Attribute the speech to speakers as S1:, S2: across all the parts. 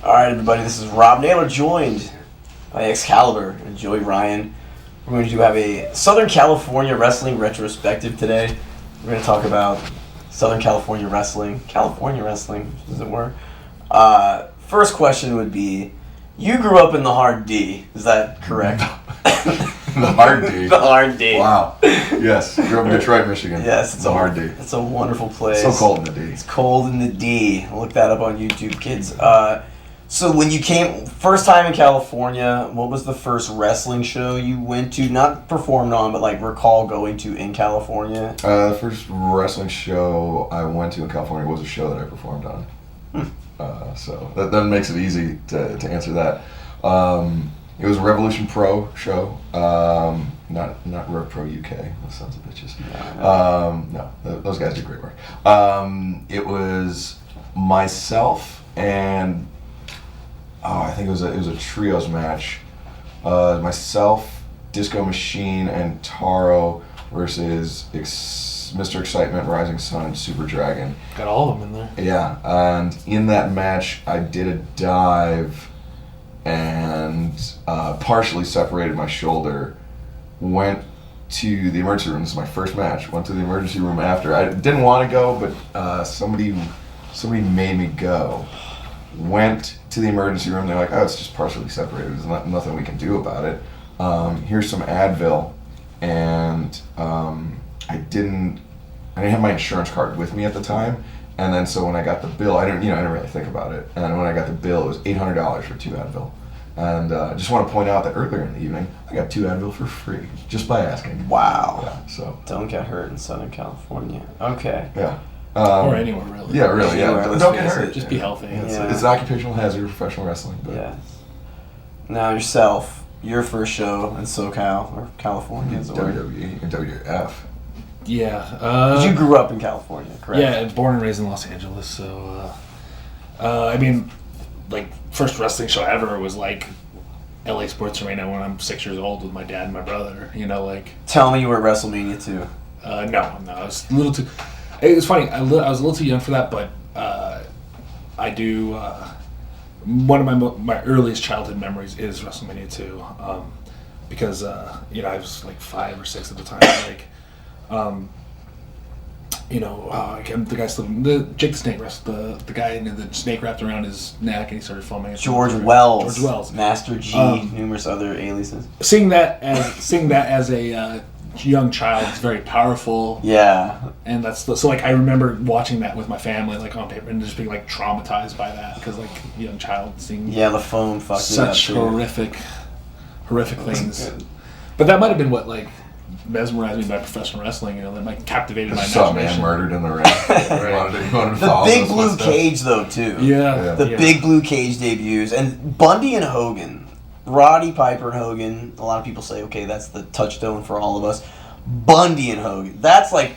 S1: Alright, everybody, this is Rob Naylor, joined by Excalibur and Joey Ryan. We're going to have a Southern California wrestling retrospective today. We're going to talk about Southern California wrestling, as it were. First question would be, you grew up in the hard D, is that correct?
S2: The hard D.
S1: The hard D.
S2: Wow. Yes, grew up in Detroit, Michigan.
S1: Yes,
S2: it's a hard D.
S1: It's a wonderful place.
S2: So cold in the D.
S1: It's cold in the D. Look that up on YouTube, kids. So when you came, first time in California, what was the first wrestling show you went to? Not performed on, but like recall going to in California?
S2: The first wrestling show I went to in California was a show that I performed on. So that makes it easy to answer that. It was a Revolution Pro show, not Rev Pro UK. Those sons of bitches. No, those guys do great work. It was myself and I think it was a trios match. Myself, Disco Machine, and TARO versus Mr. Excitement, Rising Sun, and Super Dragon.
S3: Got all of them in there.
S2: Yeah, and in that match, I did a dive and partially separated my shoulder. Went to the emergency room. This is my first match. Went to the emergency room after. I didn't want to go, but somebody made me go. Went to the emergency room. They're like, "Oh, it's just partially separated. There's nothing we can do about it. Here's some Advil." And I didn't have my insurance card with me at the time. And then so when I got the bill, I didn't really think about it. And when I got the bill, it was $800 for 2 Advil. And just want to point out that earlier in the evening, I got 2 Advil for free just by asking.
S1: Wow.
S2: Yeah, so
S1: don't get hurt in Southern California. Okay.
S2: Yeah.
S3: Or anywhere, really.
S2: Yeah, really.
S1: Anywhere,
S2: Yeah. Don't get hurt.
S3: Just be healthy.
S2: It's an occupational hazard of professional wrestling. But.
S1: Yeah. Now yourself, your first show in SoCal or California is
S2: WWE and WWF.
S3: Yeah.
S1: You grew up in California, correct?
S3: Yeah, born and raised in Los Angeles. So, I mean, like first wrestling show ever was like LA Sports Arena when I'm 6 years old with my dad and my brother. You know, like.
S1: Tell me you were at WrestleMania 2.
S3: No, I was a little too. It was funny. I was a little too young for that, but I do. One of my earliest childhood memories is WrestleMania 2, because I was like 5 or 6 at the time. Like, the guy still Jake the Snake wrestled the guy, and the snake wrapped around his neck, and he started foaming.
S1: George Wells, Master G, numerous other aliases.
S3: Seeing that as a young child is very powerful.
S1: Yeah.
S3: And so like I remember watching that with my family like on paper and just being like traumatized by that because like young child seeing
S1: the foam fucked
S3: such horrific things. But that might have been what like mesmerized me by professional wrestling, that might captivated my imagination.
S2: Saw a man murdered in the ring.
S1: The big blue cage though too.
S3: Yeah.
S1: The big blue cage debuts, and Bundy and Hogan. Roddy Piper and Hogan, a lot of people say, okay, that's the touchstone for all of us. Bundy and Hogan, that's like,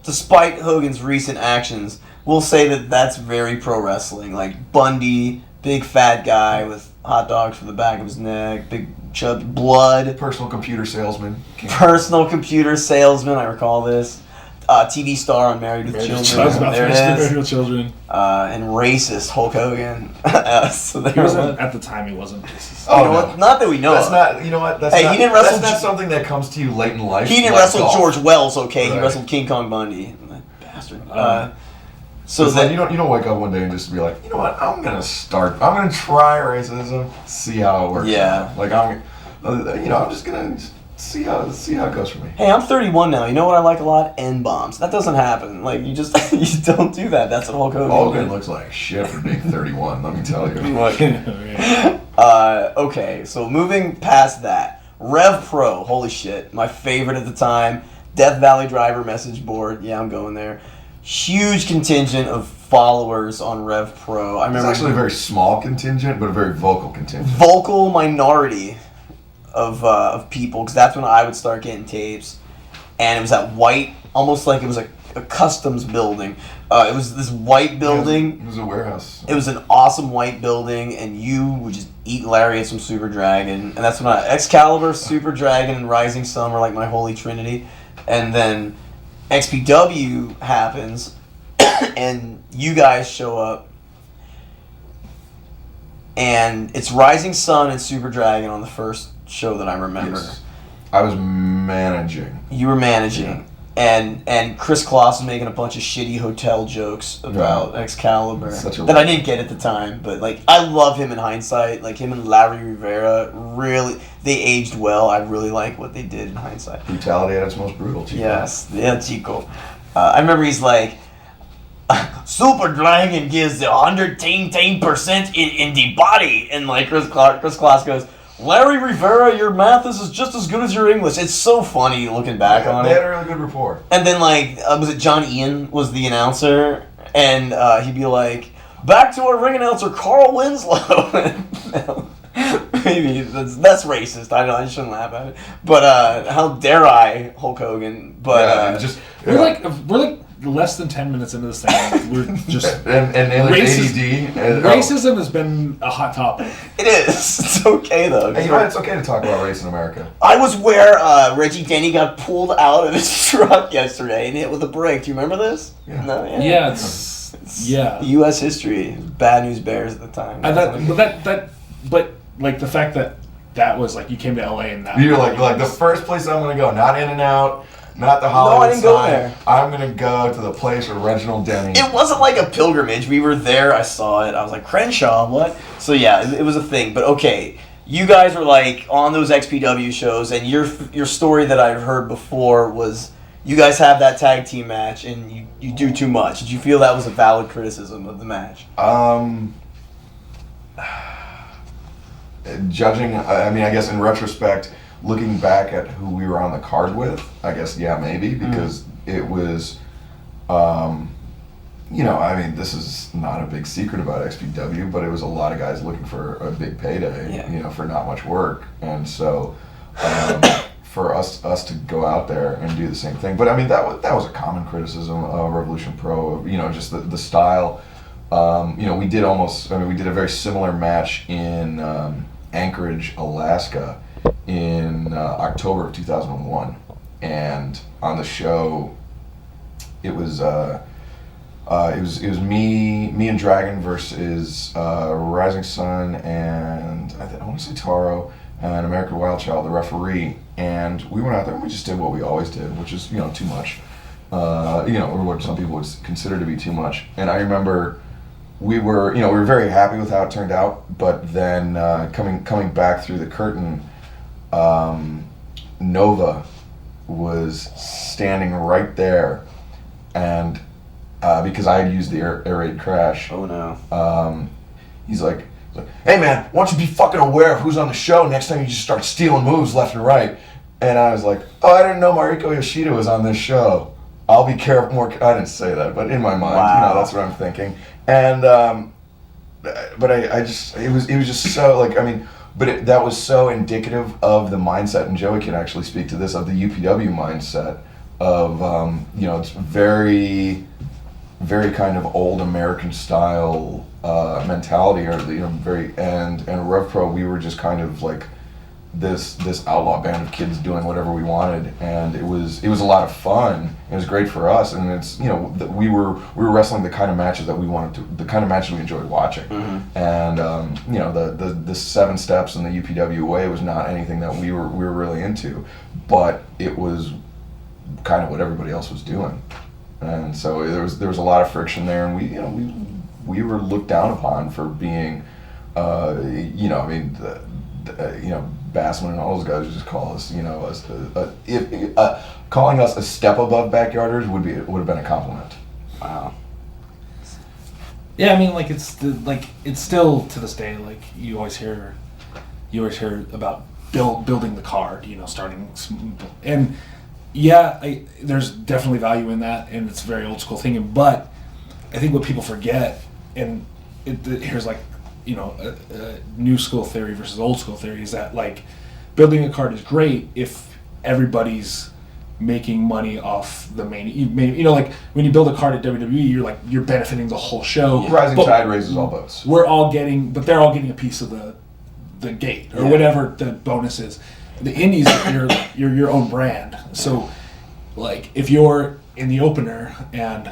S1: despite Hogan's recent actions, we'll say that that's very pro wrestling. Like Bundy, big fat guy with hot dogs for the back of his neck, big chubby blood.
S2: Personal computer salesman.
S1: I recall this. TV star on Married with Children.
S3: There it is. Married with Children.
S1: And racist Hulk Hogan. So
S3: at the time, he wasn't racist.
S2: Oh,
S1: what? Not that we know.
S2: That's
S1: of.
S2: not. You know what? That's
S1: he didn't wrestle.
S2: That's not something that comes to you late in life.
S1: He didn't wrestle George Wells. Okay, right. He wrestled King Kong Bundy. Bastard.
S2: So then you don't wake up one day and just be like, you know what? I'm gonna try racism. See how it works.
S1: Yeah.
S2: Out. Like I'm just gonna. See how it goes for me.
S1: Hey, I'm 31 now. You know what I like a lot? N-bombs. That doesn't happen. Like, you don't do that. That's what Hulk Hogan
S2: Hogan looks like shit for being 31, let me tell you.
S1: Okay, so moving past that. Rev Pro, holy shit. My favorite at the time. Death Valley Driver message board. Yeah, I'm going there. Huge contingent of followers on Rev Pro. I remember
S2: it's actually a very small contingent, but a very vocal contingent.
S1: Vocal minority of people, because that's when I would start getting tapes, and it was that white, almost like it was a customs building. It was this white building.
S2: It was a warehouse.
S1: It was an awesome white building, and you would just eat lariats from Super Dragon, and that's when Excalibur, Super Dragon, and Rising Sun were like my holy trinity, and then XPW happens, and you guys show up. and it's Rising Sun and Super Dragon on the first show that I remember.
S2: Yes. I was managing.
S1: You were managing. And Chris Kloss was making a bunch of shitty hotel jokes about Excalibur that I didn't get at the time, but like I love him in hindsight. Like him and Larry Rivera, really, they aged well. I really like what they did in hindsight.
S2: Brutality at its most brutal, Chico.
S1: Yes, yeah, Chico. I remember he's like, Super Dragon gives the 110% in the body, and like Chris Kloss goes, Larry Rivera, your math is just as good as your English. It's so funny looking back on it.
S2: They had a really good rapport.
S1: And then, like, was it John Ian was the announcer? And he'd be like, back to our ring announcer, Carl Winslow. Maybe that's racist. I know, I shouldn't laugh at it. But how dare I, Hulk Hogan? But
S3: we're like less than 10 minutes into this thing. We're just
S2: and ADD.
S3: Racism has been a hot topic.
S1: It is. It's okay though.
S2: Hey, you know what? It's okay to talk about race in America.
S1: I was where Reggie Denny got pulled out of his truck yesterday and hit with a brake. Do you remember this?
S2: Yeah.
S1: No. Yeah.
S3: Yeah, it's
S1: U.S. history. Bad News Bears at the time.
S3: But like the fact that was like you came to LA and that
S2: you're like the first place I'm gonna go, not In-N-Out. Not the Hollywood
S1: No, I didn't go there.
S2: I'm going to go to the place where Reginald Denny...
S1: It wasn't like a pilgrimage. We were there. I saw it. I was like, Crenshaw, what? So, yeah, it was a thing. But, okay, you guys were, like, on those XPW shows, and your story that I've heard before was you guys have that tag team match, and you do too much. Did you feel that was a valid criticism of the match?
S2: Judging, I mean, I guess in retrospect... Looking back at who we were on the card with, I guess, yeah, maybe, because it was, you know, I mean, this is not a big secret about XPW, but it was a lot of guys looking for a big payday, you know, for not much work. And so for us to go out there and do the same thing. But, I mean, that was a common criticism of Revolution Pro, you know, just the style. You know, we did a very similar match in Anchorage, Alaska, in October of 2001, and on the show, it was me and Dragon versus Rising Sun and I want to say TARO and American Wild Child, the referee, and we went out there and we just did what we always did, which is, you know, too much, you know, or what some people would consider to be too much. And I remember we were very happy with how it turned out, but then coming back through the curtain. Nova was standing right there, and because I had used the air raid crash.
S1: Oh no.
S2: He's like, hey man, why don't you be fucking aware of who's on the show next time you just start stealing moves left and right. And I was like, oh, I didn't know Mariko Yoshida was on this show. I'll be careful more. I didn't say that, but in my mind, you know, that's what I'm thinking. And but I just it was just so like, I mean. But that was so indicative of the mindset, and Joey can actually speak to this, of the UPW mindset of, you know, it's very, very kind of old American style mentality, or, you know, and Rev Pro, we were just kind of like this outlaw band of kids doing whatever we wanted, and it was a lot of fun. It was great for us, and it's, you know, we were wrestling the kind of matches that we wanted to, the kind of matches we enjoyed watching. And you know, the 7 steps and the UPW way was not anything that we were really into, but it was kind of what everybody else was doing, and so there was a lot of friction there, and we were looked down upon for being, you know, I mean, you know, Bassman and all those guys would just call us, you know, calling us a step above backyarders would have been a compliment.
S1: Wow.
S3: Yeah, I mean, like it's still to this day, like you always hear about building the card, you know, starting, and yeah, there's definitely value in that, and it's a very old school thing. But I think what people forget, and here's like, you know, a new school theory versus old school theory, is that like building a card is great if everybody's making money off the main, you know, like when you build a card at WWE, you're benefiting the whole show.
S2: Rising tide raises all boats.
S3: They're all getting a piece of the gate or whatever the bonus is. The indies, you're your own brand. So like if you're in the opener and,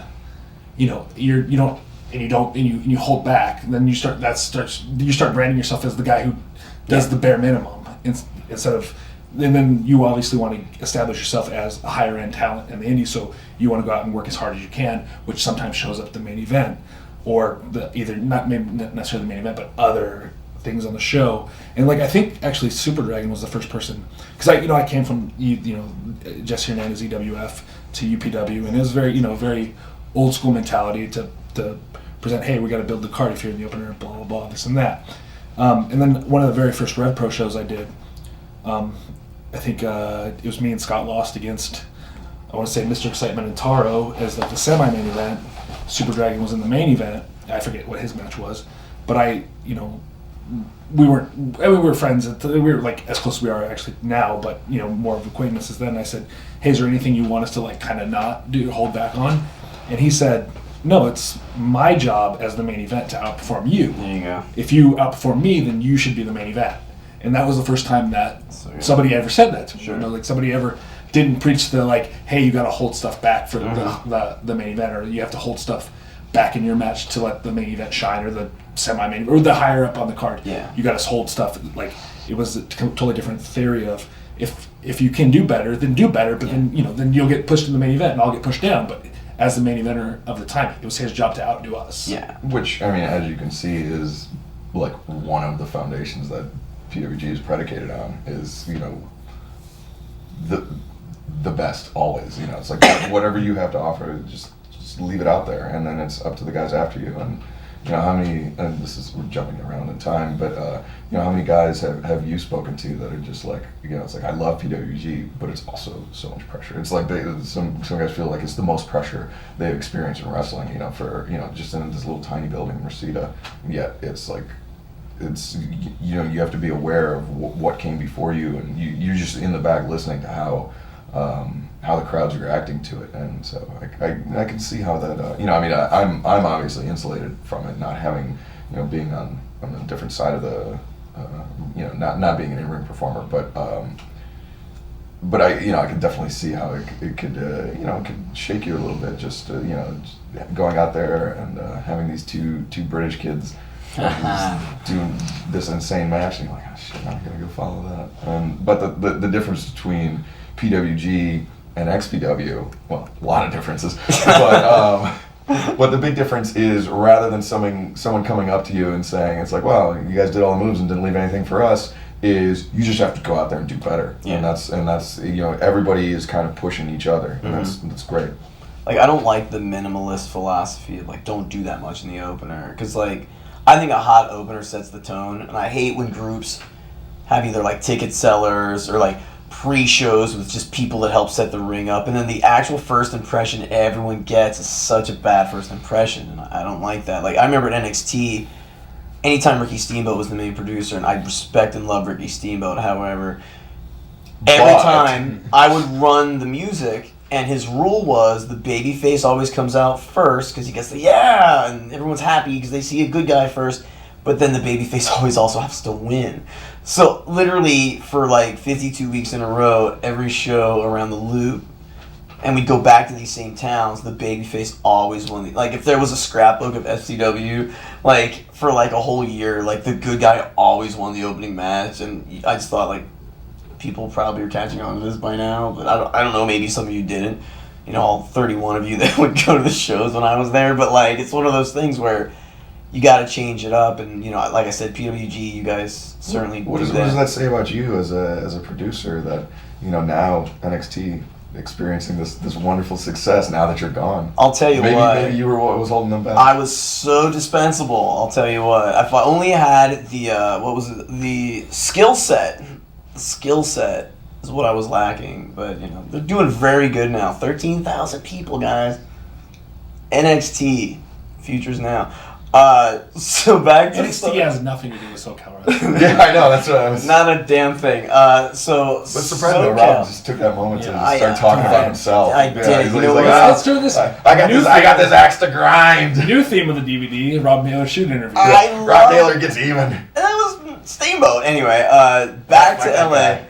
S3: you know, you don't and you don't, and you hold back, and then you start branding yourself as the guy who does the bare minimum instead of. And then you obviously want to establish yourself as a higher end talent in the indies, so you want to go out and work as hard as you can, which sometimes shows up at the main event, or either not necessarily the main event, but other things on the show. And like I think actually Super Dragon was the first person, because I came from Jesse Hernandez EWF to UPW, and it was very old school mentality to present, hey, we got to build the card if you're in the opener, blah blah blah, this and that. And then one of the very first Rev Pro shows I did. I think it was me and Scott Lost against, I want to say, Mr. Excitement and Taro as like the semi-main event. Super Dragon was in the main event. I forget what his match was, but we were friends. We were like as close as we are actually now, but more of acquaintances then. I said, "Hey, is there anything you want us to like kind of not hold back on?" And he said, "No, it's my job as the main event to outperform you.
S1: There you go.
S3: If you outperform me, then you should be the main event." And that was the first time that somebody ever said that to me.
S1: Sure.
S3: Like somebody ever didn't preach the like, hey, you got to hold stuff back for the main event, or you have to hold stuff back in your match to let the main event shine, or the semi-main, or the higher up on the card.
S1: Yeah.
S3: You got to hold stuff. Like it was a totally different theory of if you can do better, then do better. But then you'll get pushed in the main event, and I'll get pushed down. But as the main eventer of the time, it was his job to outdo us.
S1: Yeah.
S2: Which, I mean, as you can see, is like one of the foundations that PWG is predicated on, is the best always. It's like whatever you have to offer, just leave it out there, and then it's up to the guys after you. And how many, and we're jumping around in time, but how many guys have you spoken to that are just like, it's like, I love PWG, but it's also so much pressure. It's like some guys feel like it's the most pressure they've experienced in wrestling, for just in this little tiny building in Reseda. Yet it's like, you have to be aware of what came before you, and you're just in the back listening to how the crowd's reacting to it. And so I can see how that I'm obviously insulated from it, not having being on the different side of the not being an in-ring performer, but I can definitely see how it could it could shake you a little bit, just going out there and having these two British kids doing this insane match, and you're like, oh shit, I'm gonna go follow that. But the difference between PWG and XPW, well, a lot of differences, but the big difference is, rather than someone coming up to you and saying, it's like, well, you guys did all the moves and didn't leave anything for us, is you just have to go out there and do better. Yeah. And that's everybody is kind of pushing each other, and that's great.
S1: Like, I don't like the minimalist philosophy of like, don't do that much in the opener, because like, I think a hot opener sets the tone, and I hate when groups have either like ticket sellers or like pre-shows with just people that help set the ring up, and then the actual first impression everyone gets is such a bad first impression, and I don't like that. Like, I remember at NXT, anytime Ricky Steamboat was the main producer, and I respect and love Ricky Steamboat, however, every time I would run the music, and his rule was the babyface always comes out first, because he gets the yeah, and everyone's happy because they see a good guy first, but then the babyface always also has to win. So literally for like 52 weeks in a row, every show around the loop, and we'd go back to these same towns, the babyface always won. Like, if there was a scrapbook of FCW, like for like a whole year, like the good guy always won the opening match, and I just thought like, people probably are catching on to this by now, but I don't know, maybe some of you didn't. All 31 of you that would go to the shows when I was there, but like, it's one of those things where you got to change it up, and like I said, PWG, you guys certainly
S2: what does that say about you as a producer, that now NXT experiencing this wonderful success now that you're gone?
S1: I'll tell you
S2: maybe you were what was holding them back.
S1: I was so dispensable. I'll tell you what. If I only had the skill set. Skill set is what I was lacking, but they're doing very good now. 13,000 people, guys. NXT, futures now. So back to
S3: NXT has nothing to do with SoCal Wrestling.
S2: Yeah, I know, that's what I was.
S1: Not a damn thing.
S2: But surprising that Rob just took that moment to start talking about himself.
S1: I did.
S2: He's
S1: what?
S2: like,
S3: Let's do this.
S2: I got this axe to grind.
S3: New theme of the DVD: Rob Naylor shoot interview.
S2: Rob Naylor gets even.
S1: And that was Steamboat. Anyway, back to LA.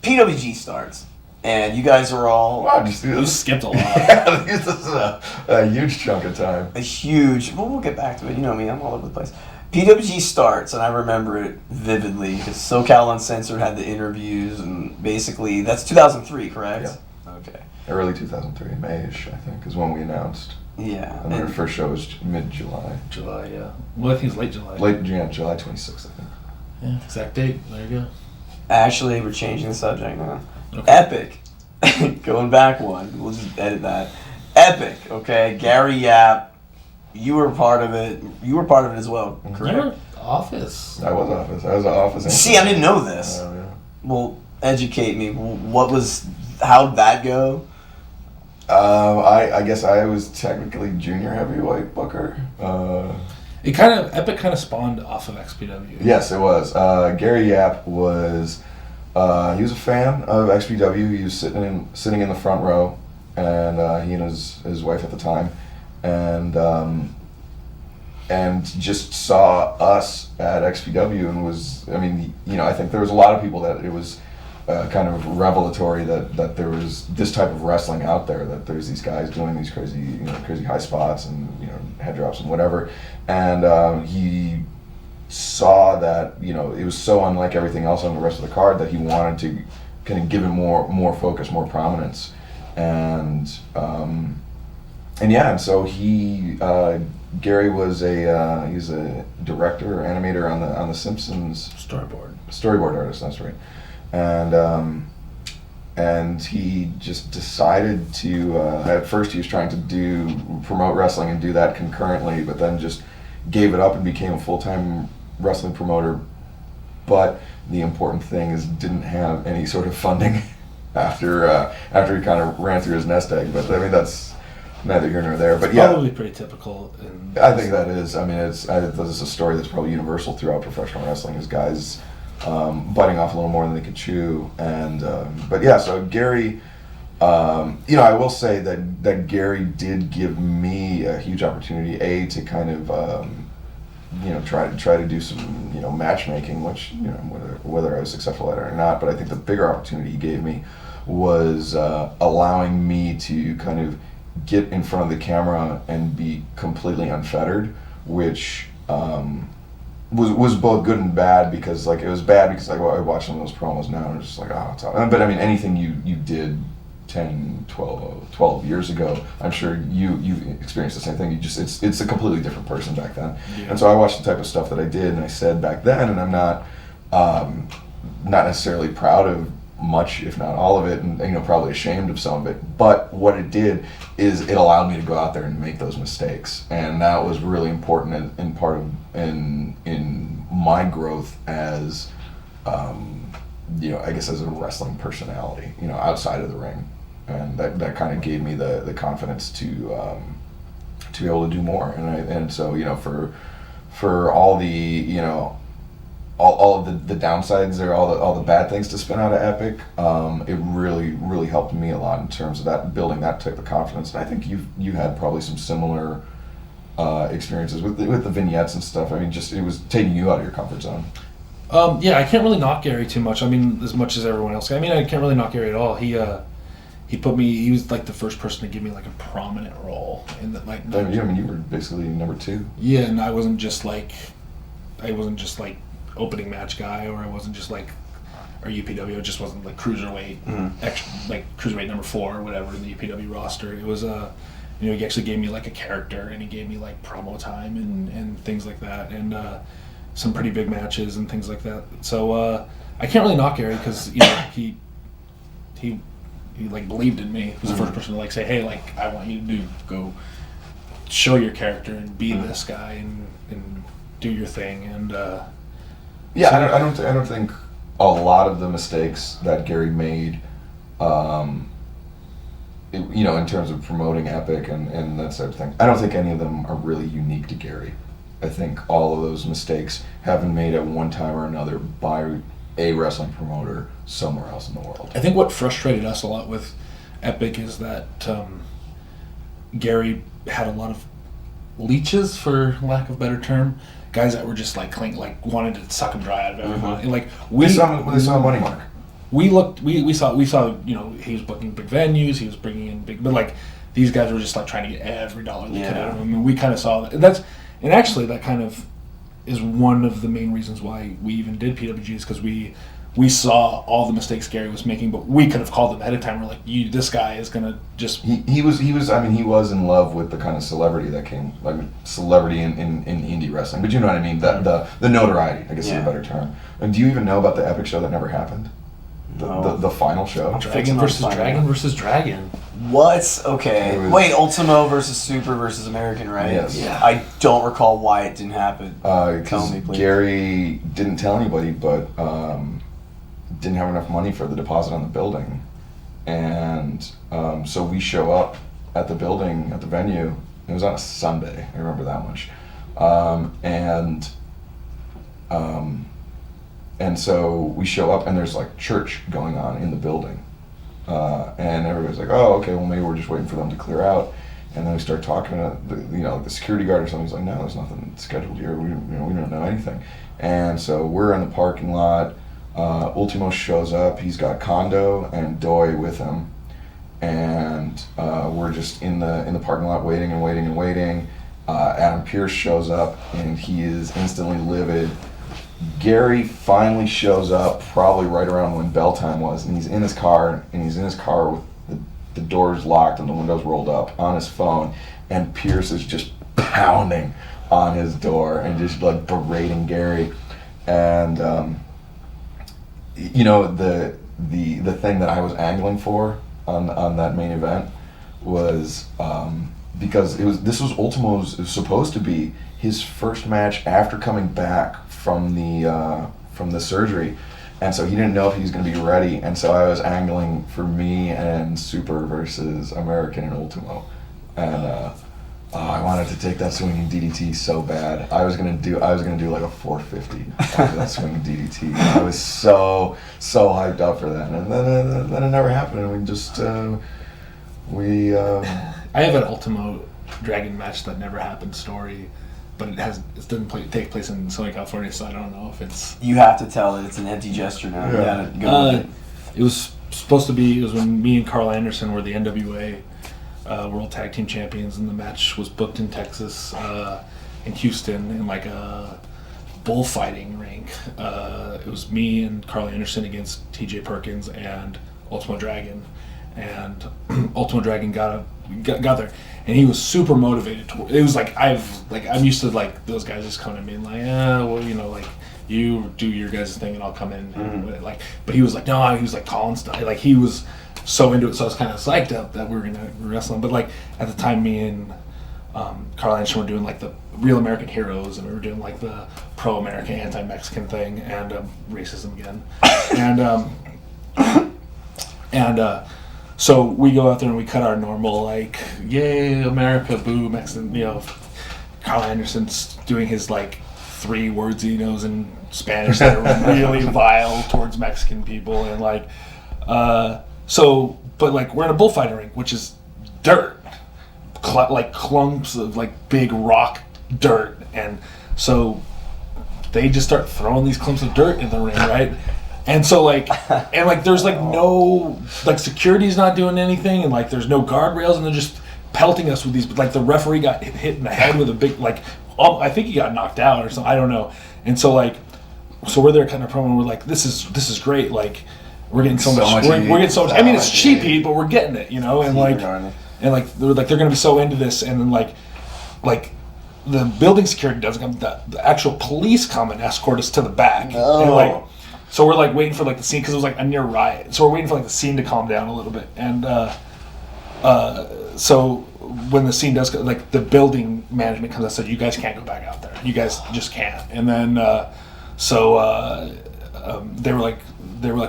S1: PWG starts. And you guys are all
S2: Wow,
S3: You skipped a lot.
S2: Yeah, this is a huge chunk of time.
S1: a huge. Well, we'll get back to it. You know me, I'm all over the place. PWG starts, and I remember it vividly because SoCal Uncensored had the interviews, and basically that's 2003, correct?
S2: Yeah.
S1: Okay.
S2: Early 2003, May-ish, I think, is when we announced.
S1: Yeah.
S2: And our first show was mid-July.
S3: July, yeah. Well, I think it's late July.
S2: July 26th, I think.
S3: Yeah, exact date. There you go.
S1: Actually, we're changing the subject now.
S3: Okay.
S1: Epic. Going back one. We'll just edit that. Epic, okay? Gary Yap, you were part of it. You were part of it as well, correct?
S3: You're Office.
S2: I was Office. I was an Office.
S1: See, I didn't know this.
S2: Yeah.
S1: Well, educate me. How'd that go?
S2: I guess I was technically junior heavyweight booker.
S3: Epic kind of spawned off of XPW.
S2: Yes, it was. Gary Yap was. He was a fan of XPW. He was sitting in the front row, and he and his wife at the time, and just saw us at XPW and was. I mean, I think there was a lot of people that it was. Kind of revelatory that there was this type of wrestling out there, that there's these guys doing these crazy high spots and head drops and whatever, and he saw that it was so unlike everything else on the rest of the card that he wanted to kind of give it more focus, more prominence, and so Gary was he's a director or animator on the Simpsons. Storyboard artist, that's right. And he just decided to. At first, he was trying to promote wrestling and do that concurrently, but then just gave it up and became a full-time wrestling promoter. But the important thing is, didn't have any sort of funding after he kind of ran through his nest egg. But I mean, that's neither here nor there. But yeah,
S3: probably pretty typical.
S2: I think that is. I mean, this is a story that's probably universal throughout professional wrestling. Is guys. Biting off a little more than they could chew, and so Gary, I will say that Gary did give me a huge opportunity, to kind of, try to do some, matchmaking, which whether I was successful at it or not, but I think the bigger opportunity he gave me was allowing me to kind of get in front of the camera and be completely unfettered, which. Was both good and bad, because it was bad because I watched some of those promos now and it's just like, oh, it's all. But I mean, anything you did 10, 12 years ago, I'm sure you experienced the same thing. It's a completely different person back then. Yeah. And so I watched the type of stuff that I did and I said back then, and I'm not necessarily proud of much, if not all of it, and probably ashamed of some of it. But what it did is it allowed me to go out there and make those mistakes, and that was really important in part of in my growth as I guess as a wrestling personality, outside of the ring, and that kind of gave me the confidence to be able to do more, and so for all the all of the downsides or all the bad things to spin out of Epic, it really helped me a lot in terms of that, building that type of confidence. And I think you had probably some similar experiences with the vignettes and stuff. I mean, just it was taking you out of your comfort zone.
S3: Yeah, I can't really knock Gary too much. I mean, as much as everyone else. I mean, I can't really knock Gary at all. He was like the first person to give me like a prominent role in that. Like,
S2: I mean, you were basically number 2.
S3: Yeah, and I wasn't just like opening match guy, or I wasn't just like, or UPW, it just wasn't like cruiserweight, extra, like cruiserweight number 4 or whatever in the UPW roster. It was he actually gave me like a character, and he gave me like promo time and things like that, and some pretty big matches and things like that. So I can't really knock Gary because he like believed in me. He was the first person to like say, hey, like I want you to go show your character and be this guy and do your thing, and
S2: yeah, so I don't think a lot of the mistakes that Gary made, in terms of promoting Epic and that sort of thing, I don't think any of them are really unique to Gary. I think all of those mistakes have been made at one time or another by a wrestling promoter somewhere else in the world.
S3: I think what frustrated us a lot with Epic is that Gary had a lot of leeches, for lack of a better term, guys that were just like wanted to suck him dry out of everyone. Like
S2: they saw Money Mark.
S3: we saw he was booking big venues, he was bringing in big, but like these guys were just like trying to get every dollar they could out of him, and we kind of saw that. And actually that kind of is one of the main reasons why we even did PWG, is because we saw all the mistakes Gary was making, but we could have called them ahead of time. We're like, this guy is gonna just.
S2: He was in love with the kind of celebrity that came, like celebrity in indie wrestling. But you know what I mean? The notoriety, I guess is a better term. And do you even know about the epic show that never happened? The final show?
S3: Dragon versus Dragon.
S1: What? Okay. Wait, Ultimo versus Super versus American, right?
S2: Yes.
S1: Yeah. I don't recall why it didn't happen.
S2: Because Gary didn't tell anybody, but didn't have enough money for the deposit on the building. And so we show up at the building, at the venue. It was on a Sunday. I remember that much. And so we show up, and there's like church going on in the building, and everybody's like, "Oh, okay, well maybe we're just waiting for them to clear out." And then we start talking to the security guard or something. He's like, "No, there's nothing scheduled here. We don't know anything." And so we're in the parking lot. Ultimo shows up. He's got Kondo and Doi with him, and we're just in the parking lot waiting. Adam Pearce shows up, and he is instantly livid. Gary finally shows up probably right around when bell time was, and he's in his car with the doors locked and the windows rolled up on his phone, and Pierce is just pounding on his door and just like berating Gary. And the thing that I was angling for on that main event was because this was Ultimo's, it was supposed to be his first match after coming back from the surgery, and so he didn't know if he was going to be ready, and so I was angling for me and Super versus American and Ultimo, and I wanted to take that swinging DDT so bad. I was gonna do like a 450 after that swinging DDT. I was so hyped up for that, and then it never happened, and we just
S3: I have an Ultimo Dragon match that never happened story, but it doesn't take place in Southern California, so I don't know if it's.
S1: You have to tell it. It's an empty gesture now.
S2: Yeah.
S1: You gotta go with it.
S3: It was supposed to be. It was when me and Carl Anderson were the NWA World Tag Team Champions, and the match was booked in Texas, in Houston, in like a bullfighting rink. It was me and Carl Anderson against TJ Perkins and Ultimo Dragon, and Ultimo Dragon got there, and he was super motivated. It was like I'm used to like those guys just coming to me and like, like you do your guys' thing and I'll come in with it. Like, but he was like, no, he was like calling stuff. Like he was so into it, so I was kind of psyched up that we were gonna wrestle him. But like at the time, me and Carl Anderson were doing like the Real American Heroes, and we were doing like the pro-American anti-Mexican thing and racism again, and so we go out there and we cut our normal like, yay America, boo Mexican, Carl Anderson's doing his like 3 words he knows in Spanish that are really vile towards Mexican people, and like but like we're in a bullfighting rink, which is dirt, like clumps of like big rock dirt, and so they just start throwing these clumps of dirt in the ring, right? And so there's like no, like security's not doing anything, and like there's no guardrails, and they're just pelting us with these, like the referee got hit in the head with a big, like, I think he got knocked out or something, I don't know. And so we're there kind of promo, and we're like, this is great, like we're getting so much, we're getting so much, I mean it's cheap heat, but we're getting it, and they're gonna be so into this, and then like the building security doesn't come, the actual police come and escort us to the back.
S1: No.
S3: And so we're like waiting for like the scene, because it was like a near riot. So we're waiting for like the scene to calm down a little bit. And so when the scene does, like the building management comes out and said, you guys can't go back out there. You guys just can't. And then they were like,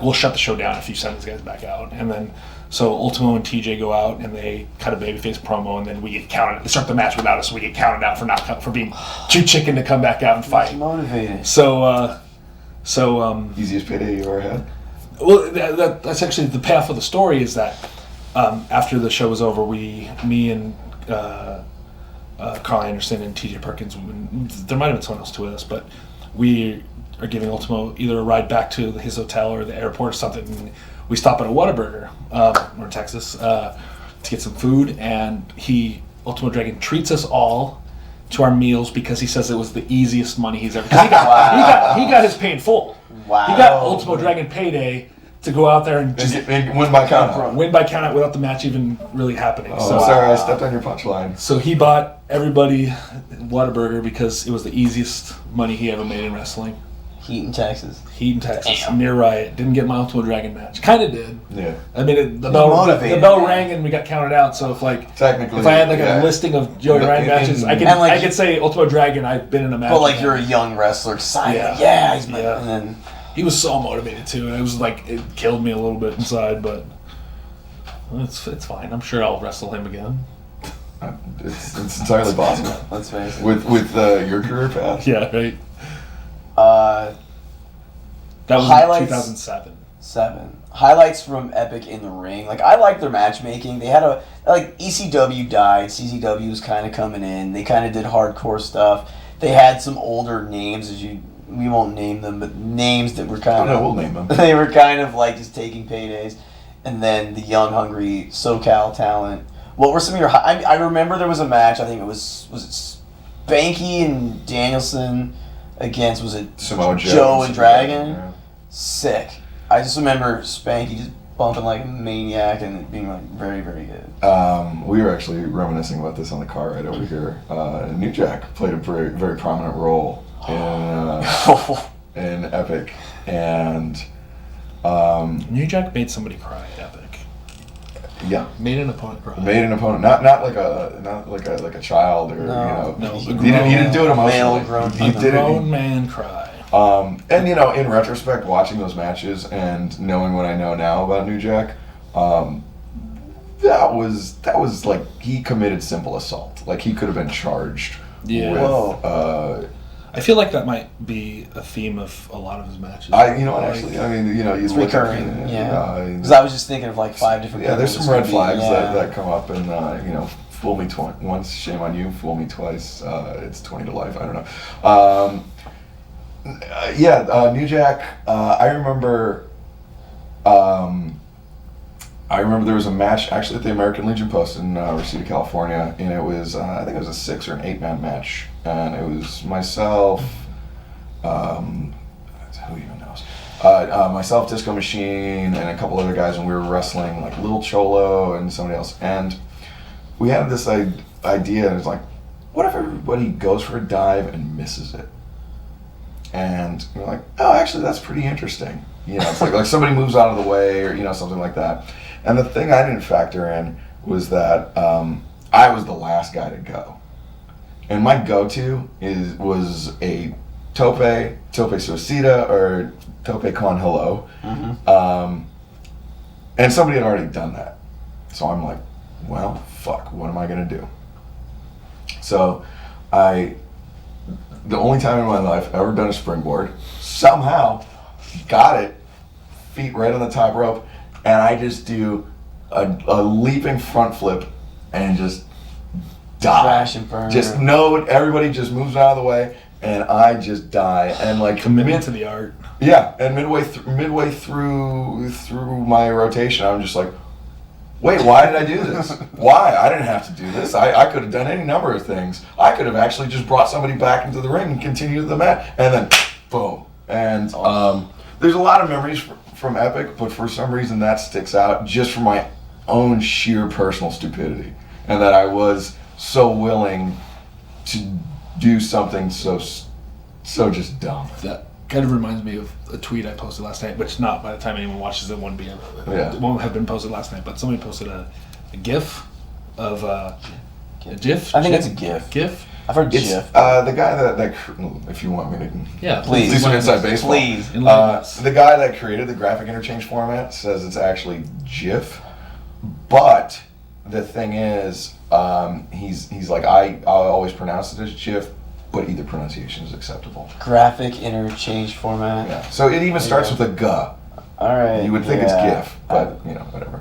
S3: we'll shut the show down if you send these guys back out. And then so Ultimo and TJ go out and they cut a babyface promo, and then we get counted. They start the match without us, so we get counted out for being too chicken to come back out and fight.
S1: Motivated.
S3: So
S2: easiest payday you ever had?
S3: Well, that's actually the payoff of the story, is that after the show was over, me and Carl Anderson and TJ Perkins, there might have been someone else too with us, but we are giving Ultimo either a ride back to his hotel or the airport or something. And we stop at a Whataburger, we're in Texas, to get some food, and Ultimo Dragon treats us all to our meals because he says it was the easiest money he's ever. He got his pay in full.
S1: Wow.
S3: He got Ultimo Dragon payday to go out there and just
S2: and win by count.
S3: Win by count without the match even really happening.
S2: Oh, sorry, I stepped on your punchline.
S3: So he bought everybody Whataburger because it was the easiest money he ever made in wrestling.
S1: Heat in Texas.
S3: Damn. Near Riot. Didn't get my Ultimo Dragon match. Kind of did.
S2: Yeah.
S3: I mean, the bell rang and we got counted out. So if
S2: technically,
S3: if I had a listing of Joey Ryan matches, I could say Ultimo Dragon. I've been in a match.
S1: But you're a young wrestler, excited. He's my. And then
S3: he was so motivated too, and it was it killed me a little bit inside, but it's fine. I'm sure I'll wrestle him again.
S2: It's entirely possible.
S1: Let's face it.
S2: With your career path.
S3: Yeah, right. That was
S1: highlights,
S3: 2007.
S1: Highlights from Epic in the ring. I like their matchmaking. They had ECW died. CZW was kind of coming in. They kind of did hardcore stuff. They had some older names, we won't name them, but names that were kind of.
S2: No, we'll name them.
S1: They were kind of just taking paydays, and then the young, hungry SoCal talent. What were some of your? I remember there was a match. I think it was it Spanky and Danielson against
S2: Samoa
S1: Joe and Dragon.
S2: Yeah.
S1: Sick. I just remember Spanky just bumping like a maniac and it being very, very good.
S2: We were actually reminiscing about this on the car ride over here. New Jack played a very, very prominent role in Epic, and
S3: New Jack made somebody cry at Epic.
S2: Yeah,
S3: made an opponent cry.
S2: Made an opponent, not like a child or
S3: no.
S2: He didn't do it emotionally.
S3: A grown man cry.
S2: And in retrospect, watching those matches and knowing what I know now about New Jack, that was he committed simple assault. He could have been charged.
S3: Yeah.
S2: With,
S3: I feel like that might be a theme of a lot of his matches.
S2: It's
S1: recurring. Because I was just thinking of 5 different.
S2: Yeah, there's some red flags that come up, and fool me once, shame on you. Fool me twice, it's 20 to life. I don't know. New Jack. I remember there was a match actually at the American Legion Post in Reseda, California, and it was I think it was a 6 or an 8-man match, and it was myself, who even knows, myself, Disco Machine, and a couple other guys, and we were wrestling Little Cholo and somebody else, and we had this idea, and it's what if everybody goes for a dive and misses it? And we're like, oh, actually, that's pretty interesting. It's like somebody moves out of the way or, something like that. And the thing I didn't factor in was that I was the last guy to go. And my go-to was a tope suicida or tope con hello. Mm-hmm. And somebody had already done that. So I'm like, well, fuck, what am I going to do? So the only time in my life I've ever done a springboard, somehow got it, feet right on the top rope, and I just do a leaping front flip and just die.
S1: Crash and burn.
S2: Everybody just moves out of the way, and I just die. And
S3: commitment to the art.
S2: Yeah, and midway through my rotation, I'm just like, wait, why did I do this? Why? I didn't have to do this. I could have done any number of things. I could have actually just brought somebody back into the ring and continued the match. And then, boom. And there's a lot of memories from Epic, but for some reason that sticks out just for my own sheer personal stupidity. And that I was so willing to do something so just dumb.
S3: That kind of reminds me of a tweet I posted last night, which by the time anyone watches it won't have been posted last night, but somebody posted a GIF of a GIF.
S1: I think it's a GIF.
S3: GIF.
S1: I've heard GIF.
S2: The guy that if you want me to,
S1: please
S2: do some inside baseball.
S1: Please.
S2: The guy that created the graphic interchange format says it's actually GIF, but the thing is, he's like I'll always pronounce it as GIF. But either pronunciation is acceptable.
S1: Graphic interchange format.
S2: Yeah. So it even starts with a G.
S1: All right.
S2: You would think it's GIF, but whatever.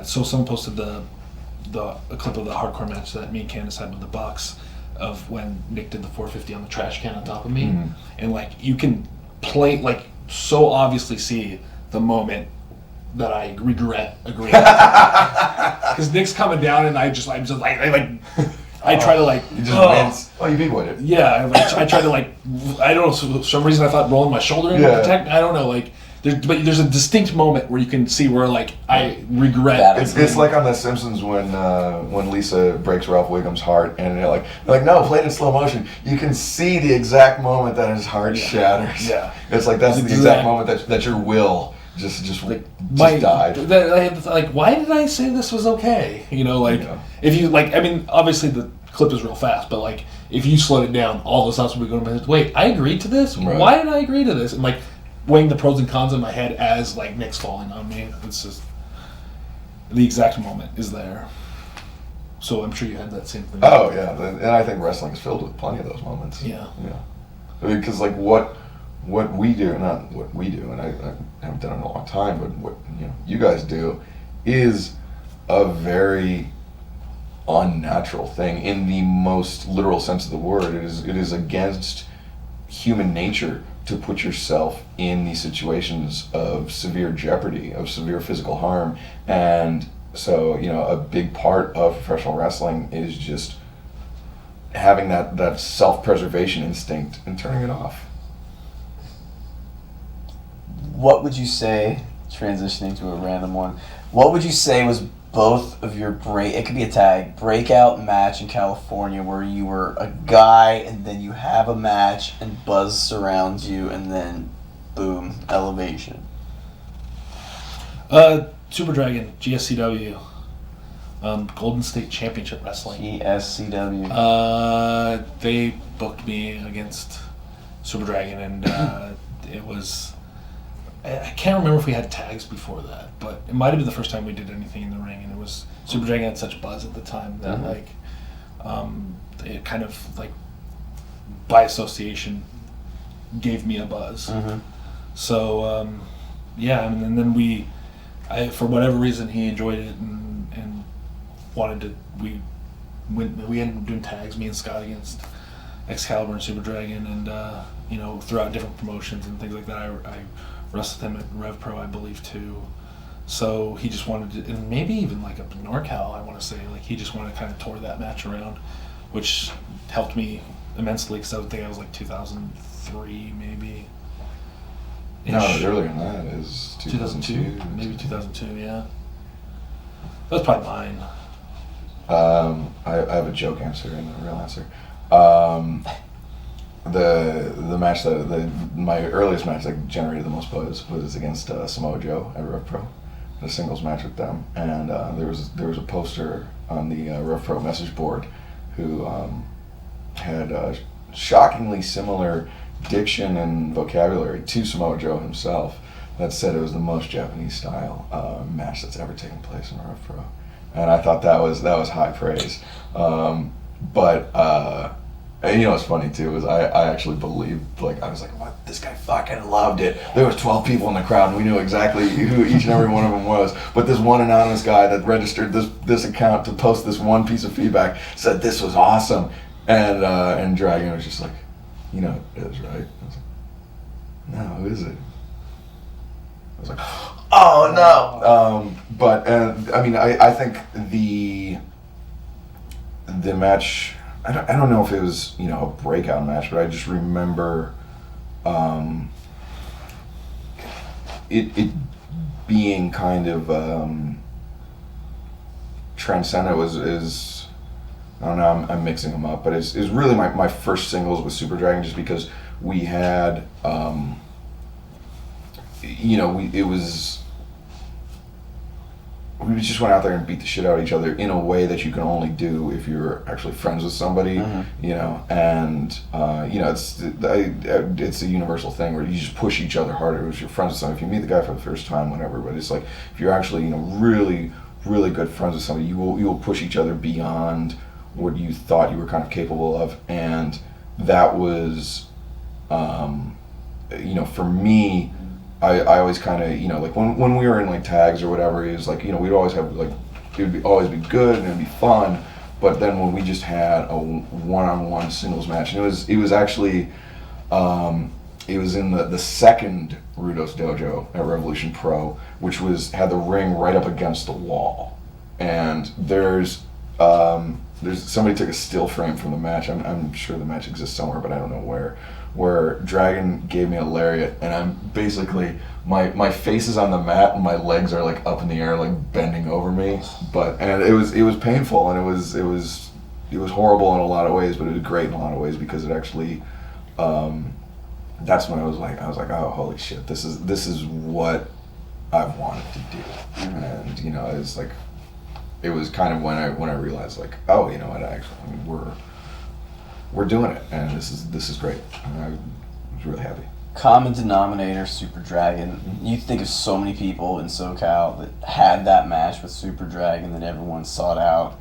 S3: So someone posted a clip of the hardcore match that me and Candace had with the Bucks. of when Nick did the 450 on the trash can on top of me, and like you can play like so obviously see the moment that I regret agreeing because Nick's coming down and I'm just like I try to like
S2: You just wince. Oh, you big-boyed it.
S3: yeah I try to like I don't know for some reason I thought rolling my shoulder in would protect. I don't know like there's a distinct moment where you can see where like I regret.
S2: It's like on The Simpsons when Lisa breaks Ralph Wiggum's heart and they're like no, play it in slow motion. You can see the exact moment that his heart shatters.
S3: Yeah,
S2: it's like that's the exact moment that your will just died.
S3: Like why did I say this was okay? You know, like if you like I mean obviously the clip is real fast, but like if you slowed it down, all those thoughts would be going. Wait, I agreed to this. Right. Why did I agree to this? And like. Weighing the pros and cons in my head as like Nick's falling on me. It's just the exact moment is there. So I'm sure you had that same thing.
S2: Oh yeah, and I think wrestling is filled with plenty of those moments.
S3: Yeah.
S2: Because like what we do, not what we do, and I haven't done it in a long time, but what you guys do, is a very unnatural thing in the most literal sense of the word. It is against human nature to put yourself in these situations of severe jeopardy, of severe physical harm. And so, a big part of professional wrestling is just having that self-preservation instinct and turning it off.
S1: What would you say, transitioning to a random one, what would you say was both of your it could be a tag, breakout match in California where you were a guy and then you have a match and buzz surrounds you and then boom, elevation?
S3: Super Dragon, GSCW, Golden State Championship Wrestling.
S1: GSCW.
S3: They booked me against Super Dragon and it was... I can't remember if we had tags before that, but it might have been the first time we did anything in the ring, and it was Super Dragon had such buzz at the time that it kind of like by association gave me a buzz. So and then we for whatever reason he enjoyed it and wanted to. We ended up doing tags, me and Scott against Excalibur and Super Dragon, and throughout different promotions and things like that. I wrestled him at Rev Pro, I believe, too. So he just wanted to, and maybe even like up in NorCal, I want to say, like he just wanted to kind of tour that match around, which helped me immensely because I would think I was like 2003 maybe.
S2: No, earlier than that is 2002.
S3: Maybe 2002, yeah. That's probably mine.
S2: I have a joke answer and a real answer. The match my earliest match that generated the most buzz was against Samoa Joe at Rev Pro, a singles match with them, and there was a poster on the Rev Pro message board who had shockingly similar diction and vocabulary to Samoa Joe himself that said it was the most Japanese style match that's ever taken place in Rev Pro, and I thought that was high praise, but. And what's funny too is I actually believed, like I was like, what, this guy fucking loved it. There was 12 people in the crowd and we knew exactly who each and every one of them was. But this one anonymous guy that registered this account to post this one piece of feedback said this was awesome. And Dragon was just like, it is, right? I was like, no, who is it? I was like, oh no. But I mean, I think the match. I don't know if it was a breakout match, but I just remember it being kind of transcendent. Is I don't know, I'm mixing them up, but it's really my first singles with Super Dragon, just because we had we just went out there and beat the shit out of each other in a way that you can only do if you're actually friends with somebody, and it's a universal thing where you just push each other harder if you're friends with somebody. If you meet the guy for the first time, whatever, but it's like if you're actually really, really good friends with somebody, you will push each other beyond what you thought you were kind of capable of, and that was, for me. I always kind of, like when we were in like tags or whatever, it was like, we'd always have like, it would always be good and it'd be fun, But then when we just had a one-on-one singles match, and it was actually, it was in the second Rudos dojo at Revolution Pro, which had the ring right up against the wall, and there's somebody took a still frame from the match. I'm sure the match exists somewhere, but I don't know where Dragon gave me a lariat, and I'm basically my face is on the mat and my legs are like up in the air, like bending over me. And it was painful, and it was horrible in a lot of ways, but it was great in a lot of ways because it actually that's when I was like, oh, holy shit, this is what I've wanted to do. And it was kind of when I realized, like, oh, you know what, we're doing it, and this is great. And I was really happy.
S1: Common denominator, Super Dragon. You think of so many people in SoCal that had that match with Super Dragon that everyone sought out.